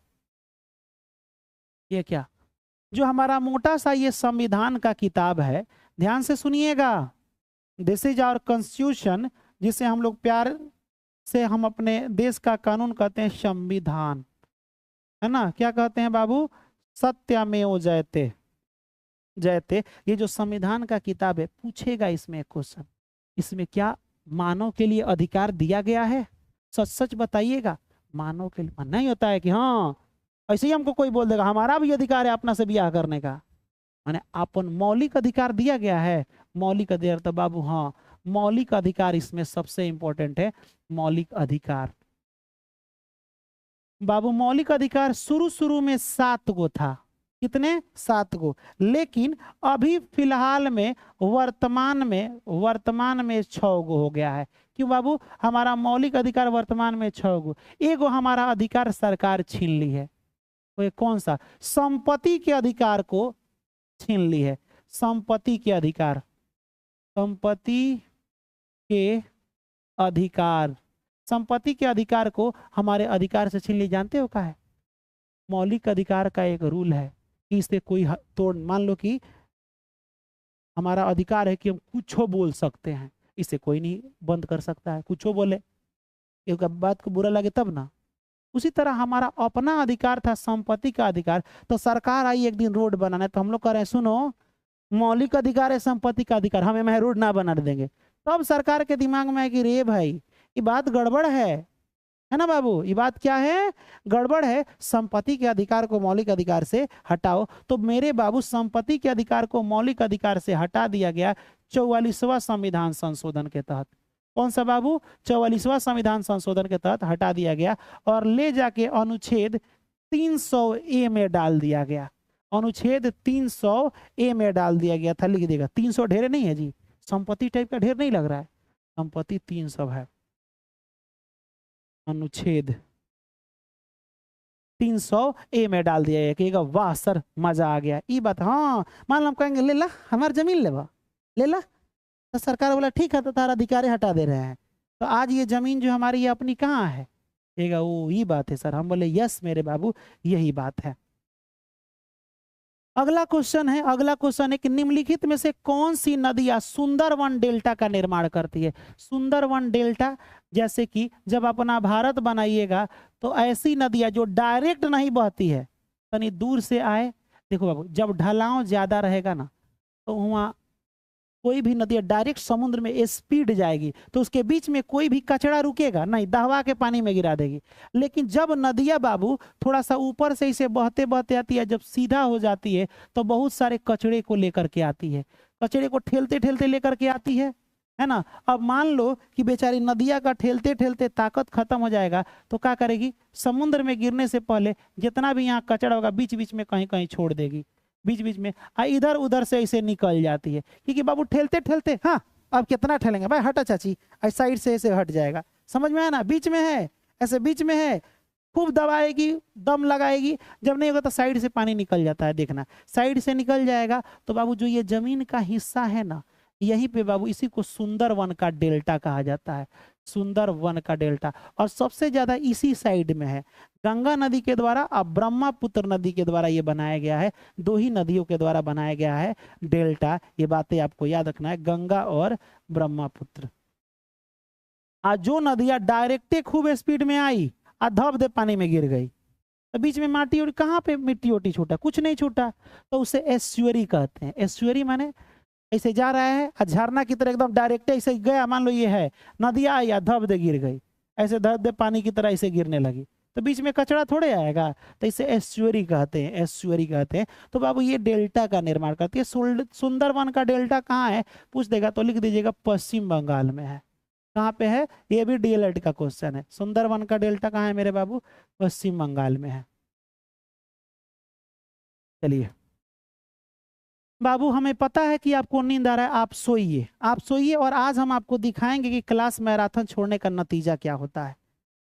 ये क्या, जो हमारा मोटा सा ये संविधान का किताब है, ध्यान से सुनिएगा, दिस इज आवर कॉन्स्टिट्यूशन, जिसे हम लोग प्यार से हम अपने देश का कानून कहते हैं संविधान, है ना, क्या कहते हैं बाबू, सत्यमेव जयते, जयते। ये जो संविधान का किताब है, पूछेगा इसमें क्वेश्चन, इसमें क्या मानव के लिए अधिकार दिया गया है, सच सच बताइएगा। मानव के लिए नहीं होता है कि हाँ ऐसे ही हमको कोई बोल देगा हमारा भी अधिकार है अपना से ब्याह करने का, माने अपन मौलिक अधिकार दिया गया है, मौलिक अधिकार, तो बाबू हाँ मौलिक अधिकार इसमें सबसे इंपॉर्टेंट है, मौलिक अधिकार। बाबू मौलिक अधिकार शुरू में 7 गो था, कितने, 7 गो, लेकिन अभी फिलहाल में वर्तमान में 6 गो हो गया है। क्यों बाबू, हमारा मौलिक अधिकार वर्तमान में 6 गो, एगो हमारा अधिकार सरकार छीन ली है, वो कौन सा, संपत्ति के अधिकार को छीन ली है, संपत्ति के अधिकार, संपत्ति के अधिकार, संपत्ति के अधिकार को हमारे अधिकार से छीन ली। जानते हो क्या है, मौलिक अधिकार का एक रूल है कि इसे कोई तोड़, मान लो कि हमारा अधिकार है कि हम कुछ बोल सकते हैं, इसे कोई नहीं बंद कर सकता है, कुछ बोले, एक बात को बुरा लगे तब ना। उसी तरह हमारा अपना अधिकार था संपत्ति का अधिकार, तो सरकार आई एक दिन रोड बनाना, तो हम लोग कह रहे हैं सुनो मौलिक अधिकार है संपत्ति का अधिकार, हम यहाँ रोड ना बना देंगे, तब सरकार के दिमाग में है कि रे भाई ये बात गड़बड़ है ना बाबू, ये बात क्या है, गड़बड़ है, संपत्ति के अधिकार को मौलिक अधिकार से हटाओ। तो मेरे बाबू संपत्ति के अधिकार को मौलिक अधिकार से हटा दिया गया 44वां संविधान संशोधन के तहत। कौन सा बाबू, 44वां संविधान संशोधन के तहत हटा दिया गया और ले जाके अनुच्छेद 300A में डाल दिया गया, अनुच्छेद 300A में डाल दिया गया था, लिख देगा 300 ढेर नहीं है जी, संपत्ति टाइप का ढेर नहीं लग रहा है, संपत्ति 300 है, अनुच्छेद 300A में डाल दिया गया। कहेगा वाह सर मजा आ गया, ये बात, हाँ मान लो हम कहेंगे ले ला हमारी जमीन ले ला, तो सरकार बोला ठीक है तो तारा अधिकार हटा दे रहे हैं, तो आज ये जमीन जो हमारी ये अपनी कहाँ है, कहेगा वो ये बात है सर, हम बोले यस मेरे बाबू यही बात है। अगला क्वेश्चन है कि निम्नलिखित में से कौन सी नदियां सुंदरवन डेल्टा का निर्माण करती है। सुंदरवन डेल्टा, जैसे कि जब अपना भारत बनाइएगा तो ऐसी नदियां जो डायरेक्ट नहीं बहती है, यानी दूर से आए, देखो बाबू जब ढलाव ज्यादा रहेगा ना तो वहाँ कोई भी नदी डायरेक्ट समुद्र में स्पीड जाएगी तो उसके बीच में कोई भी कचरा रुकेगा नहीं, दहवा के पानी में गिरा देगी। लेकिन जब नदियाँ बाबू थोड़ा सा ऊपर से इसे बहते बहते आती है, जब सीधा हो जाती है तो बहुत सारे कचड़े को लेकर के आती है, कचड़े को ठेलते ठेलते लेकर के आती है ना। अब मान लो कि बेचारी नदिया का ठेलते ठेलते ताकत खत्म हो जाएगा तो क्या करेगी, समुद्र में गिरने से पहले जितना भी यहाँ कचरा होगा बीच बीच में कहीं कहीं छोड़ देगी, बीच बीच में इधर उधर से ऐसे निकल जाती है, क्योंकि बाबू ठेलते ठेलते, हाँ अब कितना ठेलेंगे भाई, हटा चाची, साइड से ऐसे हट जाएगा, समझ में आया ना, बीच में है, ऐसे बीच में है, खूब दबाएगी, दम लगाएगी, जब नहीं होगा तो साइड से पानी निकल जाता है, देखना साइड से निकल जाएगा तो बाबू जो ये जमीन का हिस्सा है ना, यहीं पे बाबू इसी को सुंदरवन का डेल्टा कहा जाता है, सुंदरवन का डेल्टा। और सबसे ज्यादा इसी साइड में है, गंगा नदी के द्वारा और ब्रह्मपुत्र नदी के द्वारा ये बनाया गया है, दो ही नदियों के द्वारा बनाया गया है डेल्टा। ये बातें आपको याद रखना है, गंगा और ब्रह्मपुत्र। आज जो नदियां डायरेक्टे खूब स्पीड में आई और धब दे पानी में गिर गई, तो बीच में माटी और कहाँ पे मिट्टी ओटी छूटा, कुछ नहीं छूटा, तो उसे एस्चुअरी कहते हैं। एस्चुअरी माने ऐसे जा रहा है झरना की तरह एकदम डायरेक्ट ऐसे गया, मान लो ये है नदी आई या धब दे गिर गई, ऐसे धब दे पानी की तरह ऐसे गिरने लगी, तो बीच में कचरा थोड़े आएगा, तो इसे एस्चुअरी कहते हैं, एस्चुअरी कहते हैं। तो बाबू ये डेल्टा का निर्माण करती है। सुंदरवन का डेल्टा कहाँ है पूछ देगा तो लिख दीजिएगा पश्चिम बंगाल में है। कहाँ पे है, ये भी डीएलएड का क्वेश्चन है। सुंदरवन का डेल्टा कहाँ है मेरे बाबू, पश्चिम बंगाल में है। चलिए बाबू, हमें पता है कि आपको नींद आ रहा है, आप सोइए, आप सोइए, और आज हम आपको दिखाएंगे कि क्लास मैराथन छोड़ने का नतीजा क्या होता है।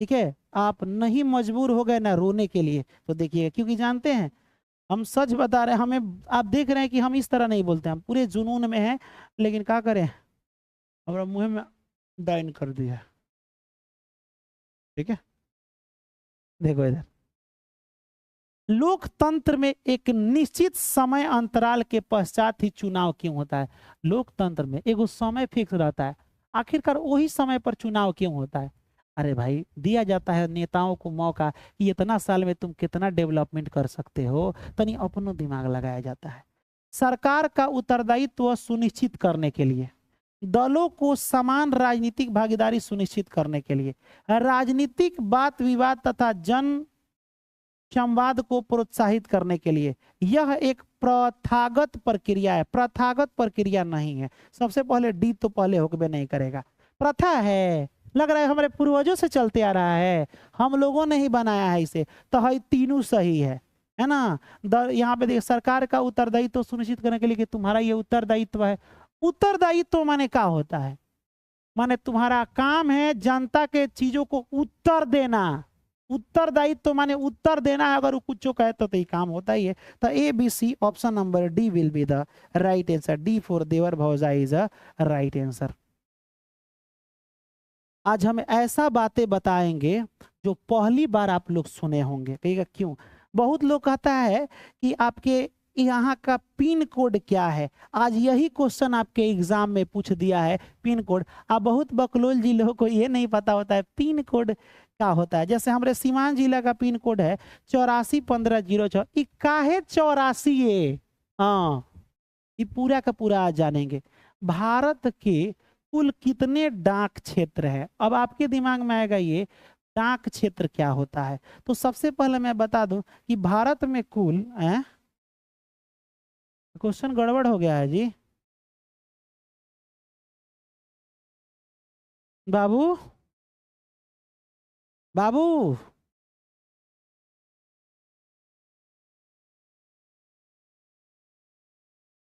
ठीक है, आप नहीं मजबूर हो गए ना रोने के लिए, तो देखिए, क्योंकि जानते हैं हम सच बता रहे हैं, हमें आप देख रहे हैं कि हम इस तरह नहीं बोलते, हम पूरे जुनून में हैं, लेकिन क्या करें, हमारा मुंह में डाइन कर दिया। ठीक है, देखो इधर, लोकतंत्र में एक निश्चित समय अंतराल के पश्चात ही चुनाव क्यों होता है। लोकतंत्र में एगो समय फिक्स रहता है, आखिरकार वही समय पर चुनाव क्यों होता है। अरे भाई, दिया जाता है नेताओं को मौका कि इतना साल में तुम कितना डेवलपमेंट कर सकते हो, तनी अपनो दिमाग लगाया जाता है। सरकार का उत्तरदायित्व सुनिश्चित करने के लिए, दलों को समान राजनीतिक भागीदारी सुनिश्चित करने के लिए, राजनीतिक वाद विवाद तथा जन संवाद को प्रोत्साहित करने के लिए, यह एक प्रथागत प्रक्रिया है। प्रथागत प्रक्रिया नहीं है, सबसे पहले डी तो पहले होकर नहीं करेगा, प्रथा है, लग रहा है हमारे पूर्वजों से चलते आ रहा है, हम लोगों ने ही बनाया है इसे, तो है तीनों सही है ना। यहाँ पे देखिए, सरकार का उत्तरदायित्व सुनिश्चित करने के लिए कि तुम्हारा ये उत्तरदायित्व है। उत्तरदायित्व माने क्या होता है, माने तुम्हारा काम है जनता के चीजों को उत्तर देना। उत्तरदायित्व माने उत्तर देना है, अगर वो कुछ कहे तो ये काम होता ही है। तो A B C option number D will be the right answer. D for देवर भौजा इज अ राइट आंसर। आज हम ऐसा बातें बताएंगे जो पहली बार आप लोग सुने होंगे। कहिएगा क्यों, बहुत लोग कहता है कि आपके यहाँ का पिन कोड क्या है। आज यही क्वेश्चन आपके एग्जाम में पूछ दिया है, पिन कोड। अब बहुत बकलोल जिलों को ये नहीं पता होता है पिन कोड क्या होता है। जैसे हमारे सीवान जिला का पिन कोड है 841506। काहे 84 ये, हाँ, ये पूरा का पूरा आज जानेंगे। भारत के कुल कितने डाक क्षेत्र है, अब आपके दिमाग में आएगा ये डाक क्षेत्र क्या होता है। तो सबसे पहले मैं बता दूं कि भारत में कुल, क्वेश्चन गड़बड़ हो गया है जी बाबू, बाबू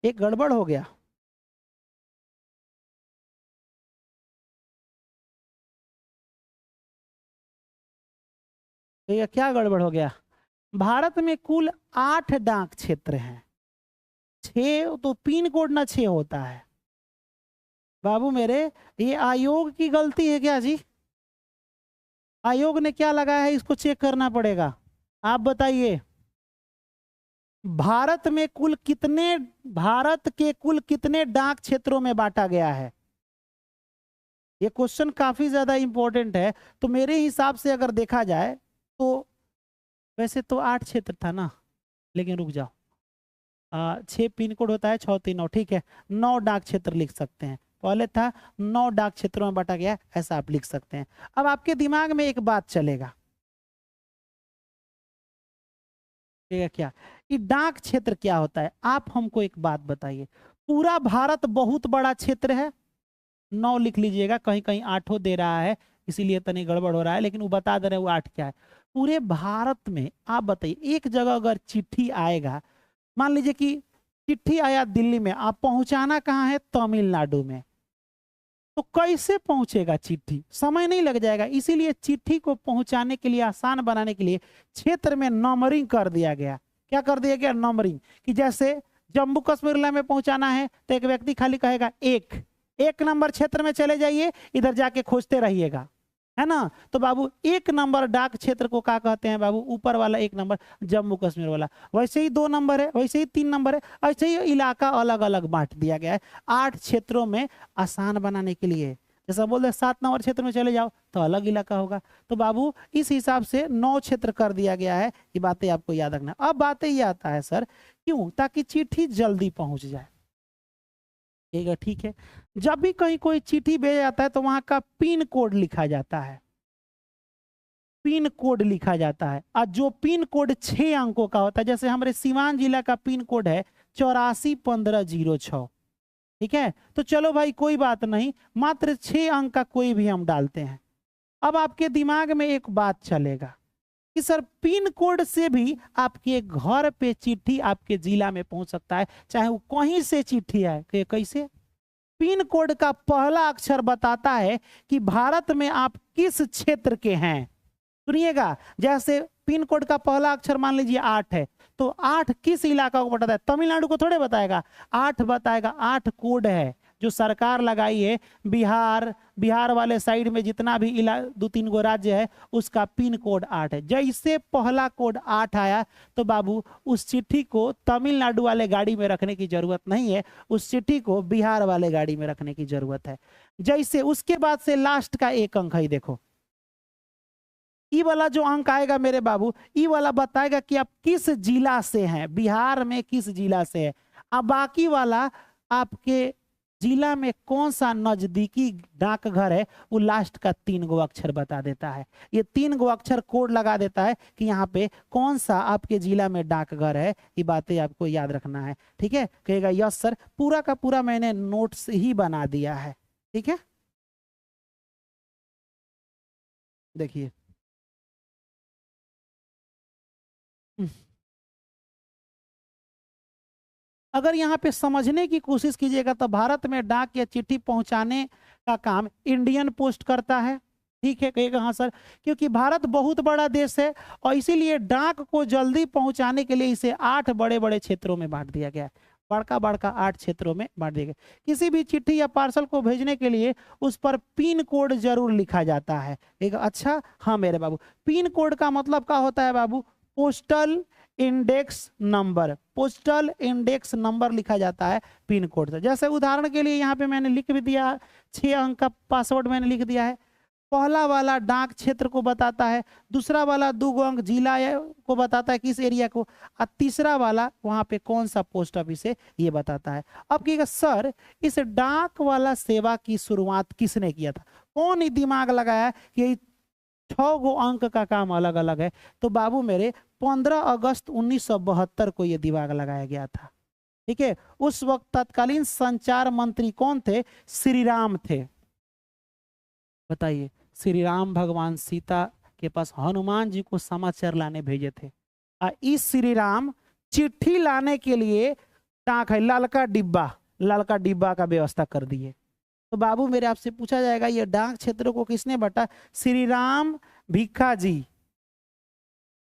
एक गड़बड़ हो गया। ये क्या गड़बड़ हो गया, भारत में कुल 8 डाक क्षेत्र हैं, 6 तो पिन कोड ना 6 होता है। बाबू मेरे, ये आयोग की गलती है क्या जी, आयोग ने क्या लगाया है, इसको चेक करना पड़ेगा। आप बताइए, भारत में कुल कितने, भारत के कुल कितने डाक क्षेत्रों में बांटा गया है। ये क्वेश्चन काफी ज्यादा इंपॉर्टेंट है। तो मेरे हिसाब से अगर देखा जाए तो वैसे तो 8 क्षेत्र था ना, लेकिन रुक जाओ, 6 पिन कोड होता है, 6 3 9, ठीक है, 9 डाक क्षेत्र लिख सकते हैं। पहले था 9 डाक क्षेत्रों में बांटा गया, ऐसा आप लिख सकते हैं। अब आपके दिमाग में एक बात चलेगा, क्या ये डाक क्षेत्र क्या होता है। आप हमको एक बात बताइए, पूरा भारत बहुत बड़ा क्षेत्र है, 9 लिख लीजिएगा, कहीं कहीं 8 दे रहा है इसीलिए तनी गड़बड़ हो रहा है, लेकिन वो बता दे रहे हैं वो 8 क्या है। पूरे भारत में आप बताइए, एक जगह अगर चिट्ठी आएगा, मान लीजिए कि चिट्ठी आया दिल्ली में, आप पहुंचाना कहाँ है, तमिलनाडु में, तो कैसे पहुंचेगा चिट्ठी, समय नहीं लग जाएगा। इसीलिए चिट्ठी को पहुंचाने के लिए, आसान बनाने के लिए क्षेत्र में नंबरिंग कर दिया गया। क्या कर दिया गया, नंबरिंग, कि जैसे जम्मू कश्मीर जिला में पहुंचाना है तो एक व्यक्ति खाली कहेगा एक नंबर क्षेत्र में चले जाइए, इधर जाके खोजते रहिएगा, है ना। तो बाबू 1 नंबर डाक क्षेत्र को क्या कहते हैं बाबू? ऊपर वाला 1 नंबर जम्मू कश्मीर वाला। वैसे ही 2 नंबर है, वैसे ही 3 नंबर है, ऐसे ही इलाका अलग अलग बांट दिया गया है 8 क्षेत्रों में आसान बनाने के लिए। जैसा बोल रहे 7 नंबर क्षेत्र में चले जाओ तो अलग इलाका होगा। तो बाबू इस हिसाब से 9 क्षेत्र कर दिया गया है। ये बातें आपको याद रखना। अब बातें ये आता है सर क्यों? ताकि चिट्ठी जल्दी पहुंच जाए। ठीक है, जब भी कहीं कोई चिट्ठी भेजा जाता है तो वहां का पिन कोड लिखा जाता है, पिन कोड लिखा जाता है। और जो पिन कोड 6 अंकों का होता है, जैसे हमारे सीवान जिला का पिन कोड है 841506, ठीक है। तो चलो भाई कोई बात नहीं, मात्र 6 अंक का कोई भी हम डालते हैं। अब आपके दिमाग में एक बात चलेगा कि सर पिन कोड से भी आपके घर पे चिट्ठी आपके जिला में पहुंच सकता है, चाहे वो कहीं से चिट्ठी आए। कैसे? पिन कोड का पहला अक्षर बताता है कि भारत में आप किस क्षेत्र के हैं। सुनिएगा, जैसे पिन कोड का पहला अक्षर मान लीजिए 8 है, तो 8 किस इलाका को बताता है? तमिलनाडु को थोड़े बताएगा, 8 बताएगा। 8 कोड है जो सरकार लगाई है। बिहार वाले साइड में जितना भी 2-3 गो राज्य है उसका पिन कोड 8 है। जैसे पहला कोड 8 आया तो बाबू उस चिट्ठी को तमिलनाडु वाले गाड़ी में रखने की जरूरत नहीं है, उस चिट्ठी को बिहार वाले गाड़ी में रखने की जरूरत है। जैसे उसके बाद से लास्ट का 1 अंक है, देखो ई वाला जो अंक आएगा मेरे बाबू, ई वाला बताएगा कि आप किस जिला से हैं, बिहार में किस जिला से है। अब बाकी वाला आपके जिला में कौन सा नजदीकी डाकघर है वो लास्ट का 3 गो अक्षर बता देता है। ये 3 गो अक्षर कोड लगा देता है कि यहाँ पे कौन सा आपके जिला में डाकघर है। ये बातें आपको याद रखना है, ठीक है। कहेगा यस सर, पूरा का पूरा मैंने नोट्स ही बना दिया है, ठीक है। देखिए अगर यहाँ पे समझने की कोशिश कीजिएगा तो भारत में डाक या चिट्ठी पहुंचाने का काम इंडियन पोस्ट करता है, ठीक है। कहेगा हाँ सर, क्योंकि भारत बहुत बड़ा देश है और इसीलिए डाक को जल्दी पहुंचाने के लिए इसे 8 बड़े बड़े क्षेत्रों में बांट दिया गया है। बड़का 8 क्षेत्रों में बांट दिया गया। किसी भी चिट्ठी या पार्सल को भेजने के लिए उस पर पिन कोड जरूर लिखा जाता है। एक अच्छा, हाँ मेरे बाबू, पिन कोड का मतलब क्या होता है बाबू? Postal index number. Postal index number लिखा जाता है पिन कोड से। जैसे उदाहरण के लिए यहाँ पे मैंने लिख भी दिया, 6 अंक का पासवर्ड मैंने लिख दिया है। पहला वाला डाक क्षेत्र को बताता है, दूसरा वाला 2 अंक जिला को बताता है किस एरिया को, और तीसरा वाला वहां पे कौन सा पोस्ट ऑफिस है ये बताता है। अब कहिएगा सर इस डाक वाला सेवा की शुरुआत किसने किया था? कौन ही दिमाग लगाया कि 6 गो अंक का काम अलग अलग है? तो बाबू मेरे 15 अगस्त 1972 को यह दिमाग लगाया गया था, ठीक है। उस वक्त तत्कालीन संचार मंत्री कौन थे? श्री राम थे। बताइए, श्री राम भगवान सीता के पास हनुमान जी को समाचार लाने भेजे थे। इस श्री राम चिट्ठी लाने के लिए डाक है लालका डिब्बा का व्यवस्था कर दिए। तो बाबू मेरे आपसे पूछा जाएगा ये डाक क्षेत्रों को किसने बांटा? श्री राम भिक्खा जी।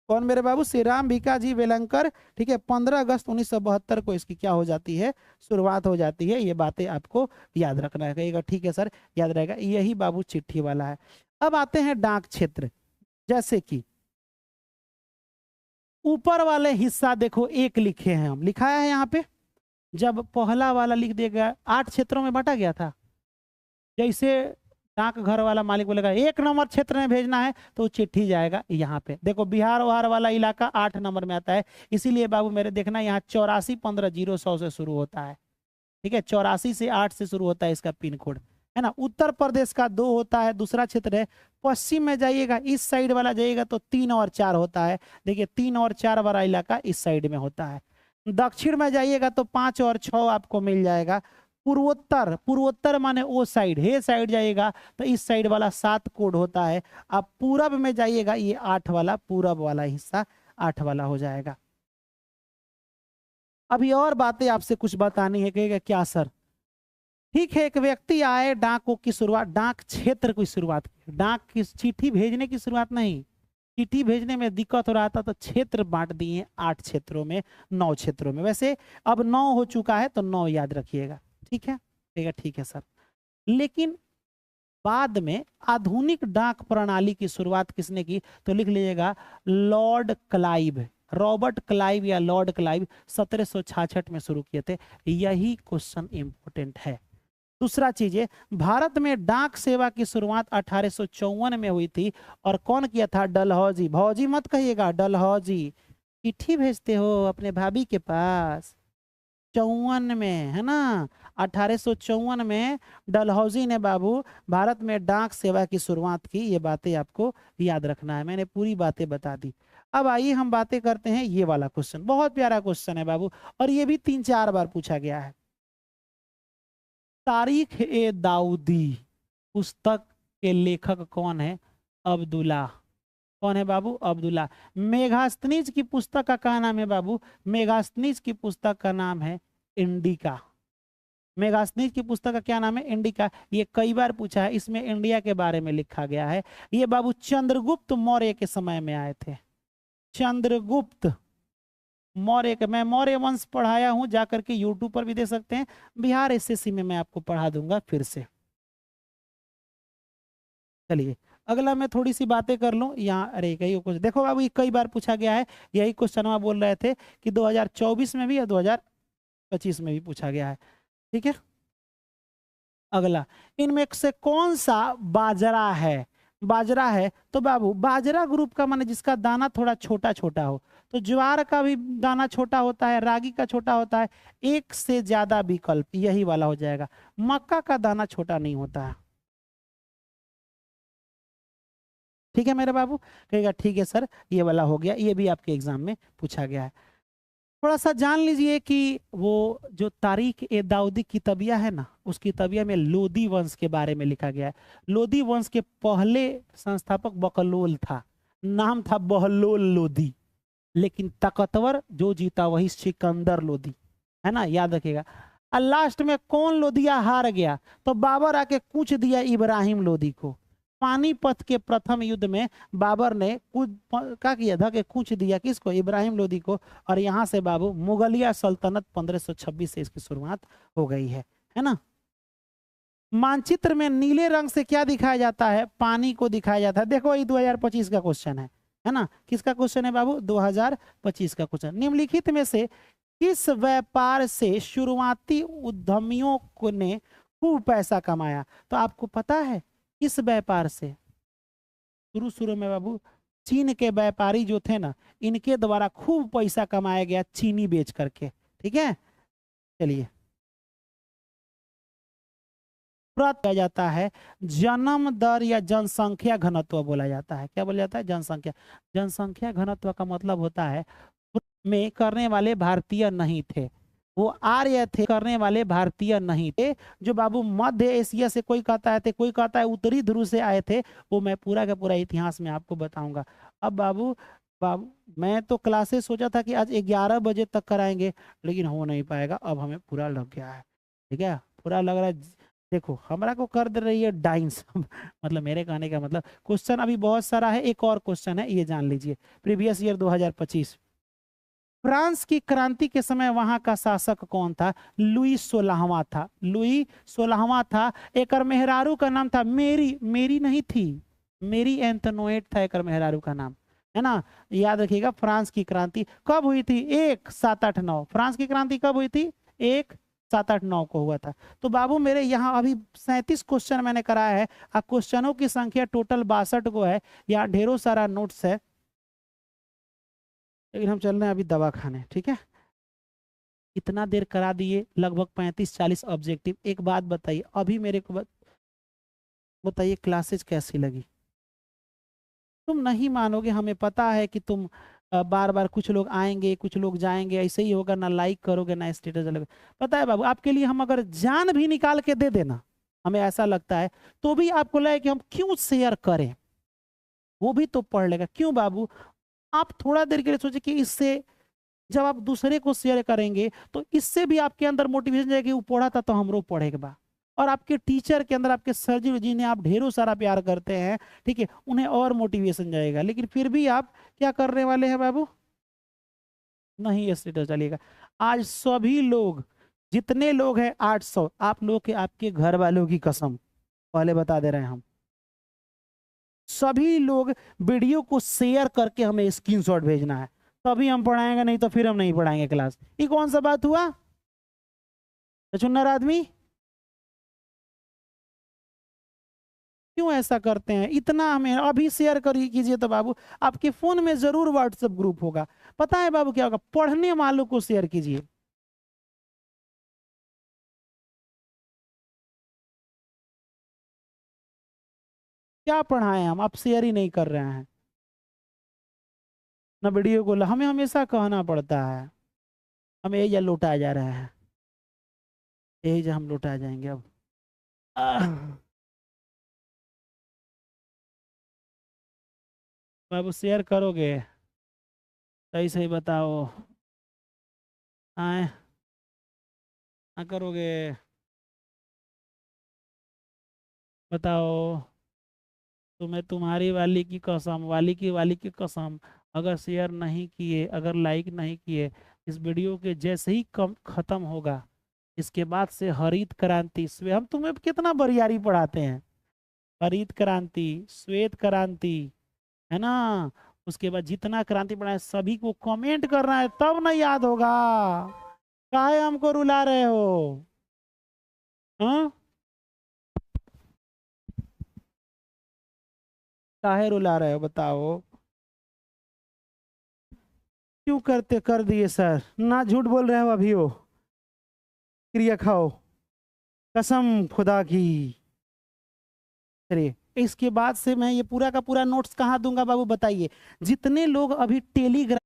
कौन मेरे बाबू? श्री राम भिक्खा जी वेलंकर, ठीक है। 15 अगस्त 1972 को इसकी क्या हो जाती है? शुरुआत हो जाती है। ये बातें आपको याद रखना है। कहिएगा ठीक है सर, याद रहेगा। यही बाबू चिट्ठी वाला है। अब आते हैं डाक क्षेत्र। जैसे कि ऊपर वाले हिस्सा देखो 1 लिखे हैं हम, लिखाया है यहाँ पे। जब पहला वाला लिख दिया गया 8 क्षेत्रों में बांटा गया था। जैसे डाक घर वाला मालिक बोलेगा 1 नंबर क्षेत्र में भेजना है तो चिट्ठी जाएगा यहाँ पे। देखो बिहार वाला इलाका 8 नंबर में आता है, इसीलिए बाबू मेरे देखना यहाँ 84150100 से शुरू होता है, ठीक है। 84 से 8 से शुरू होता है इसका पिन कोड, है ना। उत्तर प्रदेश का 2 होता है, दूसरा क्षेत्र है। पश्चिम में जाइएगा, इस साइड वाला जाइएगा तो 3 और 4 होता है। देखिए 3 और 4 वाला इलाका इस साइड में होता है। दक्षिण में जाइएगा तो 5 और 6 आपको मिल जाएगा। पूर्वोत्तर माने वो साइड, हे साइड जाइएगा तो इस साइड वाला 7 कोड होता है। आप पूरब में जाइएगा ये 8 वाला, पूरब वाला हिस्सा 8 वाला हो जाएगा। अभी और बातें आपसे कुछ बतानी है। कहेगा क्या सर? ठीक है, एक व्यक्ति आए, डाक की शुरुआत, डाक क्षेत्र की शुरुआत, डाक की चिट्ठी भेजने की शुरुआत नहीं, चिट्ठी भेजने में दिक्कत हो रहा था तो क्षेत्र बांट दिए 8 क्षेत्रों में, 9 क्षेत्रों में। वैसे अब 9 हो चुका है तो 9 याद रखिएगा, ठीक है? ठीक है सर। लेकिन बाद में आधुनिक डाक प्रणाली की शुरुआत किसने की? तो लिख लीजिएगा लॉर्ड क्लाइव, रॉबर्ट क्लाइव या लॉर्ड क्लाइव 1766 में शुरू किए थे। यही क्वेश्चन इंपॉर्टेंट है। दूसरा चीज है, भारत में डाक सेवा की शुरुआत 1854 में हुई थी और कौन किया था? डलहौजी। भौजी मत कहिएगा, डलहौजी। चिट्ठी भेजते हो अपने भाभी के पास 54 में, है ना? 1854 में डलहौजी ने बाबू भारत में डाक सेवा की शुरुआत की। ये बातें आपको याद रखना है, मैंने पूरी बातें बता दी। अब आइए हम बातें करते हैं ये वाला क्वेश्चन, बहुत प्यारा क्वेश्चन है बाबू, और ये भी 3-4 बार पूछा गया है। तारीख ए दाऊदी पुस्तक के लेखक कौन है? अब्दुल्ला। कौन है बाबू? अब्दुल्ला। मेगास्थनीज की पुस्तक का क्या नाम है बाबू? मेगास्थनीज की पुस्तक का नाम है इंडिका। मेगास्थनीज की पुस्तक का क्या नाम है? इंडिका। ये कई बार पूछा है, इसमें इंडिया के बारे में लिखा गया है। ये बाबू चंद्रगुप्त मौर्य के समय में आए थे। चंद्रगुप्त मौर्य के, मैं मौर्य वंश पढ़ाया हूं, जाकर के यूट्यूब पर भी दे सकते हैं, बिहार एसएससी में मैं आपको पढ़ा दूंगा फिर से। चलिए अगला मैं थोड़ी सी बातें कर लूं यहाँ। अरे कई कुछ देखो बाबू, ये कई बार पूछा गया है। यही क्वेश्चन हम बोल रहे थे कि 2024 में भी या 2025 में भी पूछा गया है, ठीक है? अगला, इनमें से कौन सा बाजरा है? बाजरा है तो बाबू बाजरा ग्रुप का माने जिसका दाना थोड़ा छोटा छोटा हो। तो ज्वार का भी दाना छोटा होता है, रागी का छोटा होता है, एक से ज्यादा विकल्प यही वाला हो जाएगा। मक्का का दाना छोटा नहीं होता है, ठीक है मेरे बाबू? कहेगा ठीक है सर, ये वाला हो गया, ये भी आपके एग्जाम में पूछा गया है। थोड़ा सा जान लीजिए कि वो जो तारीख ए दाऊदी किताबिया है ना, उस किताबिया में लोदी वंश के बारे में लिखा गया है। लोदी वंश के पहले संस्थापक बकलोल था, नाम था बहलोल लोदी, लेकिन ताकतवर जो जीता वही सिकंदर लोदी, है ना? याद रखिएगा। और लास्ट में कौन लोदिया हार गया? तो बाबर आके कूच दिया इब्राहिम लोदी को। पानीपत के प्रथम युद्ध में बाबर ने क्या किया था कि कूच दिया किसको? इब्राहिम लोदी को। और यहां से बाबू मुगलिया सल्तनत 1526 से इसकी शुरुआत हो गई है ना? मानचित्र में नीले रंग से क्या दिखाया जाता है? पानी को दिखाया जाता है। देखो ये 2025 का क्वेश्चन है ना? किसका क्वेश्चन है बाबू? 2025 का क्वेश्चन। निम्नलिखित में से किस व्यापार से शुरुआती उद्यमियों को ने खूब पैसा कमाया? तो आपको पता है किस व्यापार से? शुरू शुरू में बाबू चीन के व्यापारी जो थे ना, इनके द्वारा खूब पैसा कमाया गया चीनी बेच करके, ठीक है? चलिए, किया जाता है जन्म दर या जनसंख्या घनत्व बोला जाता है। क्या बोला जाता है? जनसंख्या। जनसंख्या घनत्व का मतलब होता है में करने वाले भारतीय नहीं थे, वो आर्य थे, करने वाले भारतीय नहीं थे। जो बाबू मध्य एशिया से कोई कहता है थे, कोई कहता है उत्तरी ध्रुव से आए थे, वो मैं पूरा का पूरा इतिहास में आपको बताऊंगा। अब बाबू मैं तो क्लासेस सोचा था कि आज 11 बजे तक कराएंगे, लेकिन हो नहीं पाएगा, अब हमें पूरा लग गया है, ठीक है? पूरा लग रहा है। देखो हमरा को कर दे रही है डाइंस मतलब मेरे कहने का मतलब क्वेश्चन अभी बहुत सारा है। एक और क्वेश्चन है, ये जान लीजिए। प्रीवियस ईयर 2025, फ्रांस की क्रांति के समय वहां का शासक कौन था? लुई 16वां था। लुई 16वां था। एक मेहरारू का नाम था मेरी, मेरी नहीं थी, मेरी एंटोनेट था एक मेहरारू का नाम, है ना? याद रखिएगा। फ्रांस की क्रांति कब हुई थी? 1789। फ्रांस की क्रांति कब हुई थी? 1789 को हुआ था। तो बाबू मेरे यहाँ अभी 37 क्वेश्चन मैंने कराया है। क्वेश्चनों की संख्या टोटल 62 को है। यहाँ ढेरों सारा नोट्स है, लेकिन हम चल रहे हैं अभी दवा खाने, ठीक है? इतना देर करा दिए, लगभग 35-40 ऑब्जेक्टिव। एक बात बताइए, अभी मेरे को बताइए क्लासेस कैसी लगी? तुम नहीं मानोगे, हमें पता है कि तुम बार बार कुछ लोग आएंगे कुछ लोग जाएंगे, ऐसे ही होगा, ना लाइक करोगे ना स्टेटस लगेगा। पता है बाबू, आपके लिए हम अगर जान भी निकाल के दे देना, हमें ऐसा लगता है, तो भी आपको लगे कि हम क्यों शेयर करें, वो भी तो पढ़ लेगा। क्यों बाबू? आप थोड़ा देर के लिए सोचे कि इससे जब आप दूसरे को शेयर करेंगे तो इससे भी आपके अंदर मोटिवेशन जाएगी, वो पढ़ा था तो हमरो पढ़ेगा बा। और आपके टीचर के अंदर, आपके सर जी जिन्हें आप ढेरों सारा प्यार करते हैं, ठीक है, उन्हें और मोटिवेशन जाएगा। लेकिन फिर भी आप क्या करने वाले हैं बाबू? नहीं स्टेटस डालिएगा। आज सभी लोग, जितने लोग हैं 800, आप लोग के आपके घर वालों की कसम, पहले बता दे रहे हैं हम, सभी लोग वीडियो को शेयर करके हमें स्क्रीनशॉट भेजना है, तभी हम पढ़ाएंगे, नहीं तो फिर हम नहीं पढ़ाएंगे क्लास। ये कौन सा बात हुआ चुन्नर आदमी? क्यों ऐसा करते हैं? इतना हमें अभी शेयर करिए कीजिए तो बाबू आपके फोन में जरूर व्हाट्सएप ग्रुप होगा। पता है बाबू क्या होगा? पढ़ने वालों को शेयर कीजिए। क्या पढ़ाएं हम? आप शेयर ही नहीं कर रहे हैं ना वीडियो को। हमें हमेशा कहना पड़ता है, हमें यही लौटा जा रहा है, यही जो हम लौटा जाएंगे अब। बाबू शेयर करोगे? सही सही बताओ। आए ना करोगे? बताओ। तुम्हें तुम्हारी वाली की कसम, अगर शेयर नहीं किए, अगर लाइक नहीं किए, इस वीडियो के जैसे ही कम खत्म होगा, इसके बाद से हरित क्रांति हम तुम्हें कितना बरियारी पढ़ाते हैं, हरित क्रांति, श्वेत क्रांति, है ना, उसके बाद जितना क्रांति पढ़ाए सभी को कमेंट करना है, तब ना याद होगा। काहे हमको रुला रहे हो? हाँ, काहे रुला रहे हो बताओ? क्यों करते कर दिए सर? ना झूठ बोल रहे हो अभी हो, क्रिया खाओ कसम खुदा की। चलिए, इसके बाद से मैं ये पूरा का पूरा नोट्स कहाँ दूंगा बाबू बताइए? जितने लोग अभी टेलीग्राम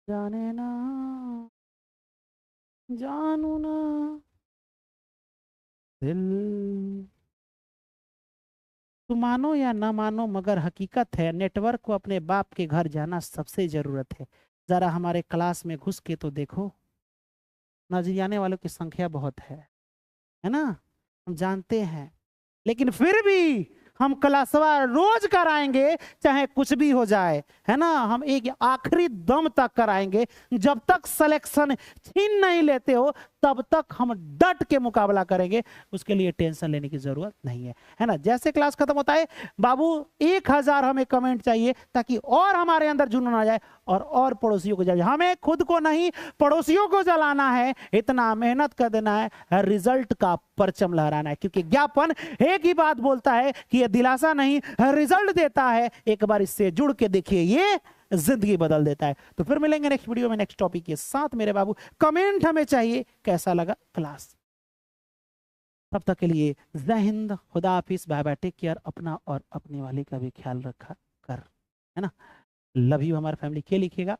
जाने ना, जानू ना दिल, तो मानो या ना मानो मगर हकीकत है, नेटवर्क को अपने बाप के घर जाना सबसे जरूरत है। जरा हमारे क्लास में घुस के तो देखो, नजर आने वालों की संख्या बहुत है ना, हम जानते हैं, लेकिन फिर भी हम क्लासवा रोज कराएंगे, चाहे कुछ भी हो जाए, है ना, हम एक आखिरी दम तक कराएंगे। जब तक सिलेक्शन छीन नहीं लेते हो तब तक हम डट के मुकाबला करेंगे, उसके लिए टेंशन लेने की जरूरत नहीं है ना। जैसे क्लास खत्म होता है बाबू 1000 हमें कमेंट चाहिए, ताकि और हमारे अंदर जुनून आ जाए और पड़ोसियों को जाए। हमें खुद को नहीं, पड़ोसियों को जलाना है, इतना मेहनत कर देना है, रिजल्ट का परचम लहराना है। क्योंकि ज्ञापन एक ही बात बोलता है कि यह दिलासा नहीं, रिजल्ट देता है। एक बार इससे जुड़ के देखिए, ये जिंदगी बदल देता है। तो फिर मिलेंगे नेक्स्ट वीडियो में नेक्स्ट टॉपिक के साथ मेरे बाबू। कमेंट हमें चाहिए कैसा लगा क्लास। तब तक के लिए जय हिंद, खुदा हाफिज, बाय बाय, टेक केयर। अपना और अपने वाले का भी ख्याल रखा कर, है ना। लव यू हमारे फैमिली के लिखिएगा।